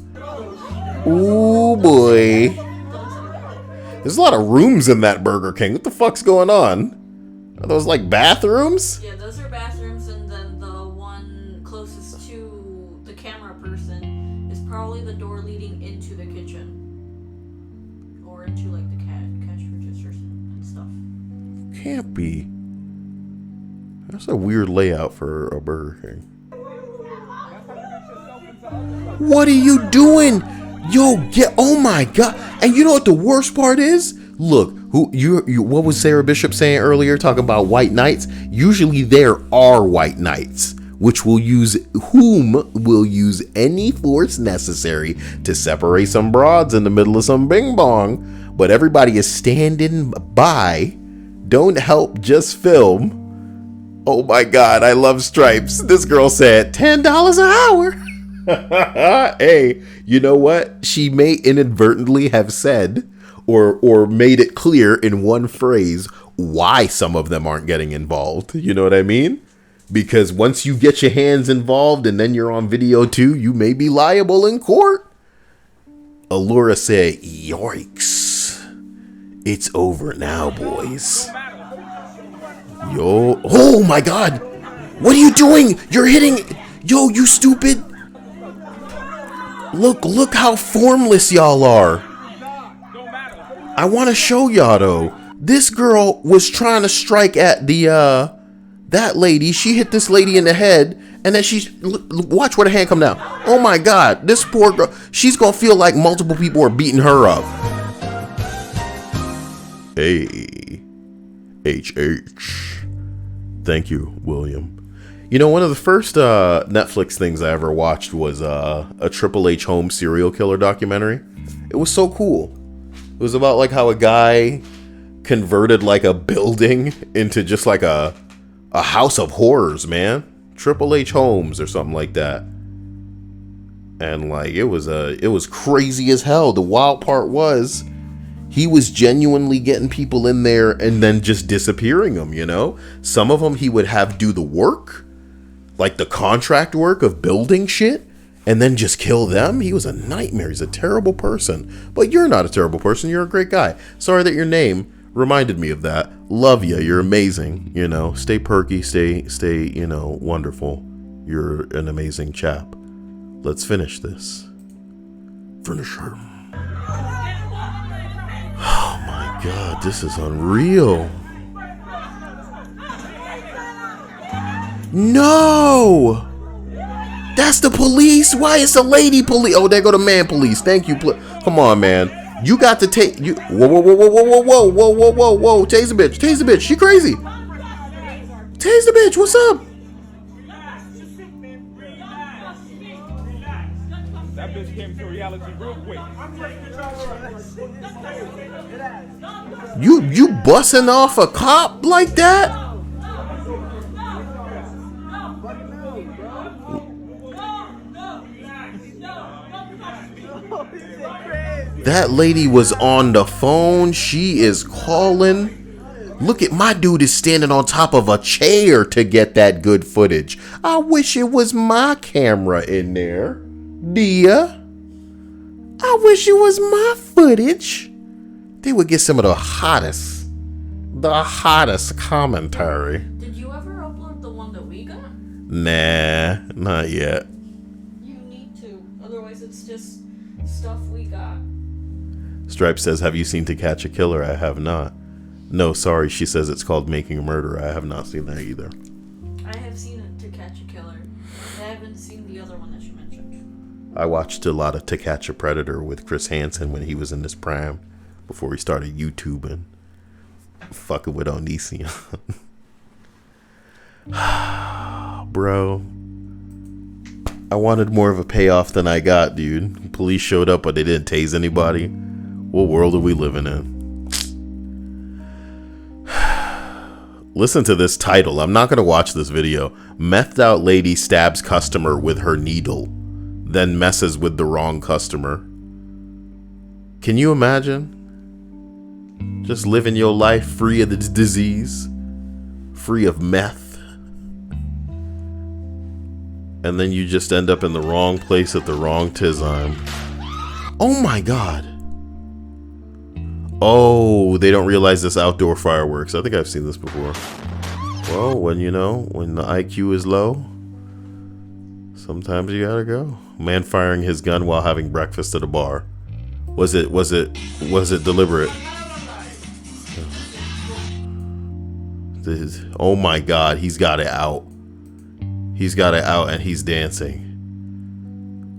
Ooh boy. There's a lot of rooms in that Burger King. What the fuck's going on? Are those like bathrooms? Yeah, those are bathrooms, and then the one closest to the camera person is probably the door leading into the kitchen. Or into like the cash registers and stuff. can't be. That's a weird layout for a Burger King. What are you doing? Yo, oh my God. And you know what the worst part is? Look, what was Sarah Bishop saying earlier, talking about white knights? Usually there are white knights, whom will use any force necessary to separate some broads in the middle of some bing bong. But everybody is standing by. Don't help, just film. Oh my God, I love Stripes. This girl said $10 an hour. Hey, you know what? She may inadvertently have said or made it clear in one phrase why some of them aren't getting involved. You know what I mean? Because once you get your hands involved and then you're on video too, you may be liable in court. Allura said, yikes. It's over now, boys. Yo, oh my God. What are you doing? You're hitting. Yo, you stupid. Look how formless y'all are. I want to show y'all though. This girl was trying to strike at that lady. She hit this lady in the head, and then watch where the hand come down. Oh my God, this poor girl. She's gonna feel like multiple people are beating her up. Hey, HH. Thank you, William. You know, one of the first Netflix things I ever watched was a Triple H home serial killer documentary. It was so cool. It was about like how a guy converted like a building into just like a house of horrors, man. Triple H Homes or something like that. And like it was crazy as hell. The wild part was he was genuinely getting people in there and then just disappearing them, you know? Some of them he would have do the work, like the contract work of building shit, and then just kill them. He was a nightmare. He's a terrible person. But you're not a terrible person. You're a great guy. Sorry that your name reminded me of that. Love you. You're amazing. You know, stay perky, stay, you know, wonderful. You're an amazing chap. Let's finish this. Finish her. Oh my God, this is unreal. No! That's the police? Why is the lady police? Oh, there go the man police. Thank you. Come on, man. You got to take you. Whoa. Tase the bitch. She crazy. Tase the bitch. What's up? That bitch came to reality real quick. You busting off a cop like that? That lady was on the phone. She is calling. Look at my dude is standing on top of a chair to get that good footage. I wish it was my camera in there. Dia. I wish it was my footage. They would get some of the hottest commentary. Did you ever upload the one that we got? Nah, not yet. You need to. Otherwise it's just stuff we got. Stripe says, have you seen To Catch a Killer? I have not. No, sorry, she says it's called Making a Murderer. I have not seen that either. I have seen it, To Catch a Killer. I haven't seen the other one that you mentioned. I watched a lot of To Catch a Predator with Chris Hansen when he was in his prime, before he started YouTubing. Fucking with Onision. Bro. I wanted more of a payoff than I got, dude. Police showed up, but they didn't tase anybody. What world are we living in? Listen to this title. I'm not going to watch this video. Methed out lady stabs customer with her needle, then messes with the wrong customer. Can you imagine? Just living your life free of the disease, free of meth. And then you just end up in the wrong place at the wrong time. Oh my God. Oh, they don't realize this outdoor fireworks. I think I've seen this before. Well, when the IQ is low, sometimes you gotta go. Man firing his gun while having breakfast at a bar. Was it deliberate? Oh my God, he's got it out. He's got it out and he's dancing.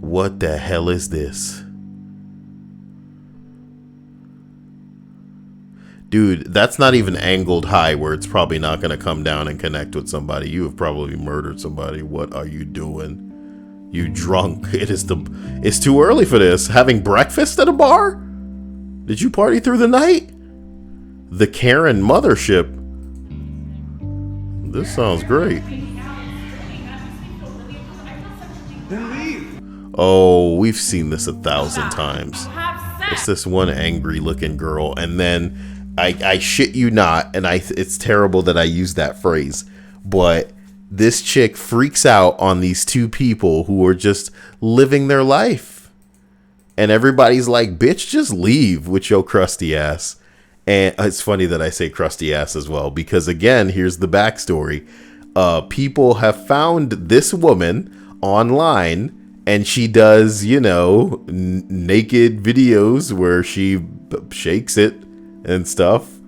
What the hell is this? Dude, that's not even angled high where it's probably not going to come down and connect with somebody. You have probably murdered somebody. What are you doing? You drunk. It's too early for this. Having breakfast at a bar? Did you party through the night? The Karen Mothership. This sounds great. Oh, we've seen this 1,000 times. It's this one angry looking girl, and then I shit you not, and it's terrible that I use that phrase, but this chick freaks out on these two people who are just living their life. And everybody's like, bitch, just leave with your crusty ass. And it's funny that I say crusty ass as well, because again, here's the backstory. People have found this woman online, and she does, you know, naked videos where she shakes it and stuff.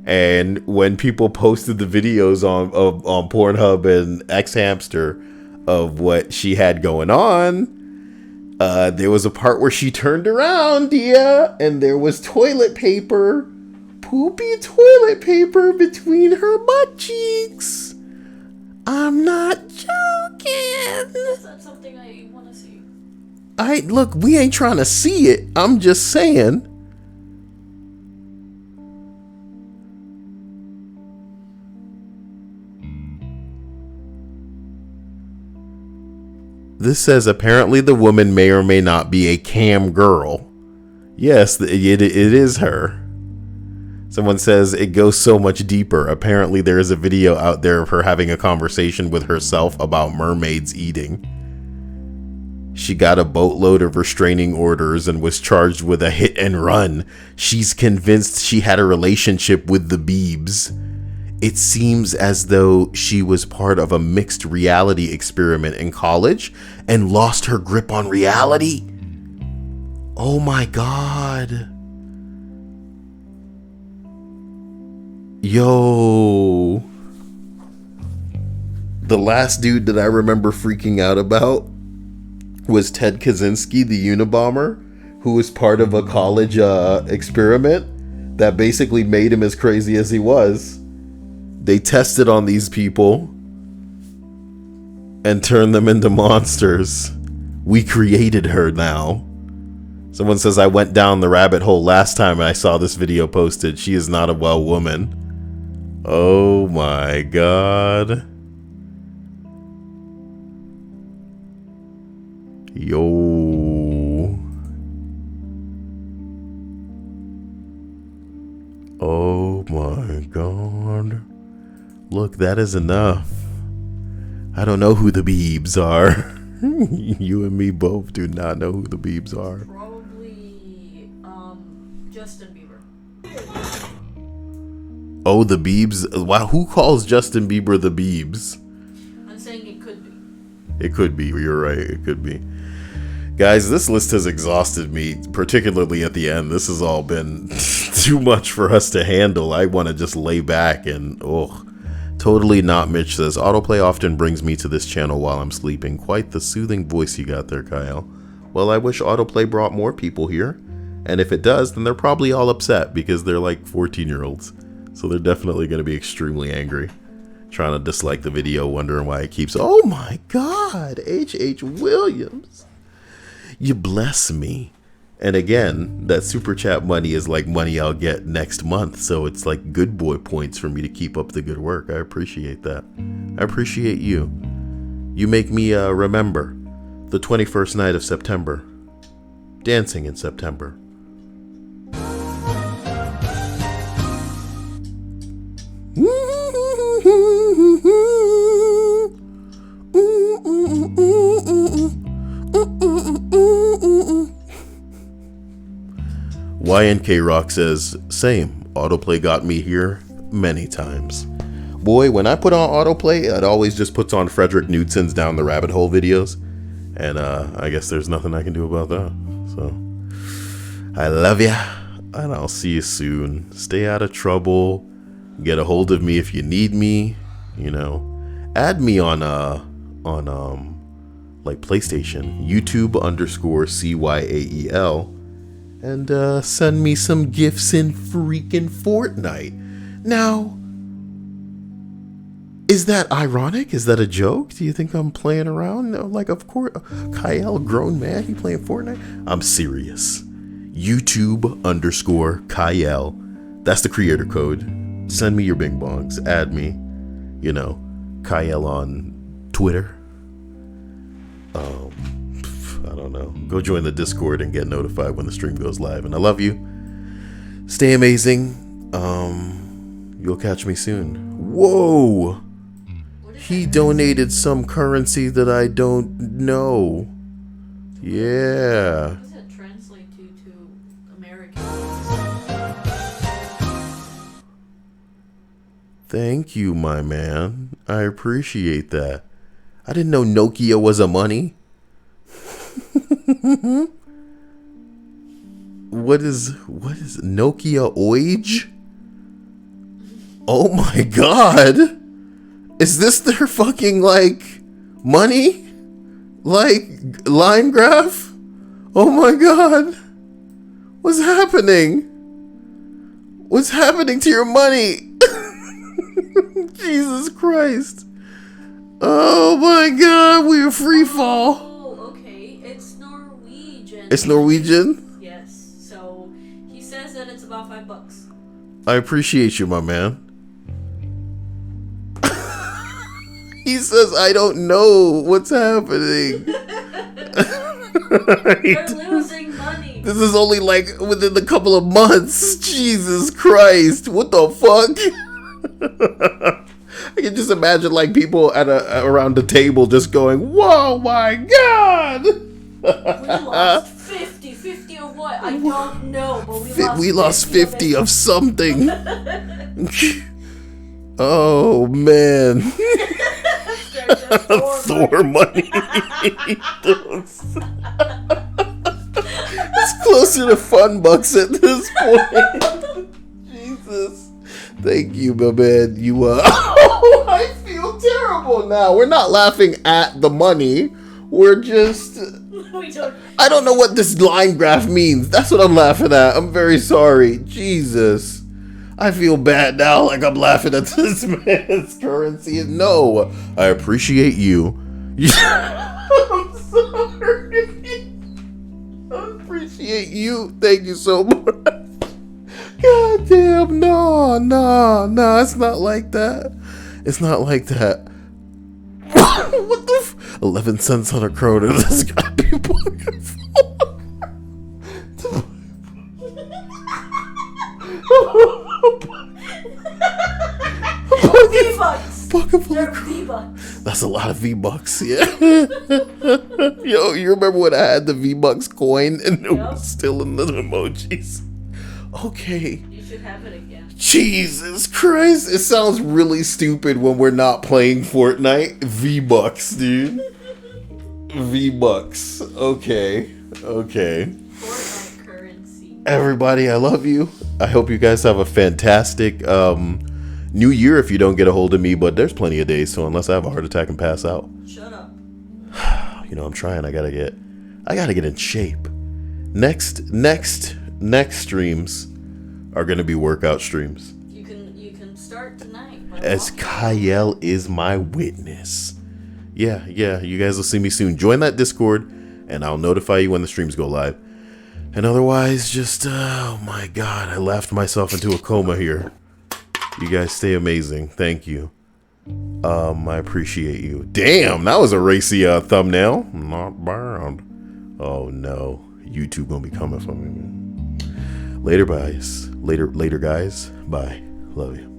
And when people posted the videos on Pornhub and X-Hamster of what she had going on, there was a part where she turned around, and there was toilet paper, poopy toilet paper between her butt cheeks. I'm not joking. Is that something I want to see? Look, we ain't trying to see it. I'm just saying. This says apparently the woman may or may not be a cam girl. Yes, it is her. Someone says it goes so much deeper. Apparently there is a video out there of her having a conversation with herself about mermaids eating. She got a boatload of restraining orders and was charged with a hit and run. She's convinced she had a relationship with the Beebs. It seems as though she was part of a mixed reality experiment in college and lost her grip on reality. Oh my God. Yo. The last dude that I remember freaking out about was Ted Kaczynski, the Unabomber, who was part of a college experiment that basically made him as crazy as he was. They tested on these people and turned them into monsters. We created her now. Someone says, I went down the rabbit hole last time I saw this video posted. She is not a well woman. Oh my God. Yo. Oh my God. Look, that is enough. I don't know who the Beebs are. You and me both do not know who the Beebs are. Probably, Justin Bieber. Oh, the Beebs. Wow, who calls Justin Bieber the Beebs? I'm saying it could be. It could be. You're right. It could be. Guys, this list has exhausted me, particularly at the end. This has all been too much for us to handle. I want to just lay back and, totally not. Mitch says, autoplay often brings me to this channel while I'm sleeping. Quite the soothing voice you got there, Kyle. Well, I wish autoplay brought more people here. And if it does, then they're probably all upset because they're like 14-year-olds. So they're definitely going to be extremely angry. Trying to dislike the video, wondering why it keeps, oh my God, H.H. Williams. You bless me. And again, that super chat money is like money I'll get next month. So it's like good boy points for me to keep up the good work. I appreciate that. I appreciate you. You make me remember the 21st night of September. Dancing in September. YNK Rock says, same. Autoplay got me here many times. Boy, when I put on autoplay, it always just puts on Frederick Knutson's Down the Rabbit Hole videos. And I guess there's nothing I can do about that. So, I love ya. And I'll see you soon. Stay out of trouble. Get a hold of me if you need me. Add me on like PlayStation, YouTube_CYAEL, and send me some gifts in freaking Fortnite. Now, is that ironic? Is that a joke? Do you think I'm playing around? No, like, of course, Kyle, grown man, he playing Fortnite? I'm serious. YouTube_Kyle. That's the creator code. Send me your bing bongs. Add me. Kyle on Twitter. I don't know. Go join the Discord and get notified when the stream goes live. And I love you. Stay amazing. You'll catch me soon. Whoa! He donated some currency that I don't know. Yeah. What does that translate to American? Thank you, my man. I appreciate that. I didn't know Nokia was a money. What is Nokia Oige? Oh my god. Is this their fucking like money? Like line graph? Oh my god. What's happening? What's happening to your money? Jesus Christ. Oh my god, we're free fall. Oh, okay. It's Norwegian. It's Norwegian? Yes. So he says that it's about $5. I appreciate you, my man. He says I don't know what's happening. They're losing money. This is only like within a couple of months. Jesus Christ. What the fuck? I can just imagine like people at around the table just going, "Whoa, my god!" We lost 50 of what? I don't know, but We lost 50 of something. Oh man. Thor money. It's closer to fun bucks at this point. Jesus. Thank you, my man. You oh, I feel terrible now. We're not laughing at the money. We're just I don't know what this line graph means. That's what I'm laughing at. I'm very sorry. Jesus. I feel bad now, like I'm laughing at this man's currency. No, I appreciate you. I'm sorry. I appreciate you. Thank you so much. God damn, no, it's not like that. It's not like that. What the 11 cents on a kroner. This gotta be bucket V-Bucks. full They're of V-Bucks. That's a lot of V-Bucks, yeah. Yo, you remember when I had the V-Bucks coin and it was still in the emojis? Okay. You should have it again. Jesus Christ, it sounds really stupid when we're not playing Fortnite. V-Bucks, dude. V-Bucks. Okay. Fortnite currency. Everybody, I love you. I hope you guys have a fantastic new year if you don't get a hold of me, but there's plenty of days, so unless I have a heart attack and pass out. Shut up. I'm trying. I gotta get in shape. Next streams are gonna be workout streams. You can start tonight. As Kyle is my witness. Yeah, you guys will see me soon. Join that Discord, and I'll notify you when the streams go live. And otherwise, just, oh my god, I laughed myself into a coma here. You guys stay amazing. Thank you. I appreciate you. Damn, that was a racy thumbnail. Not bad. Oh no. YouTube gonna be coming for me, man. Later, guys. Bye. Love you.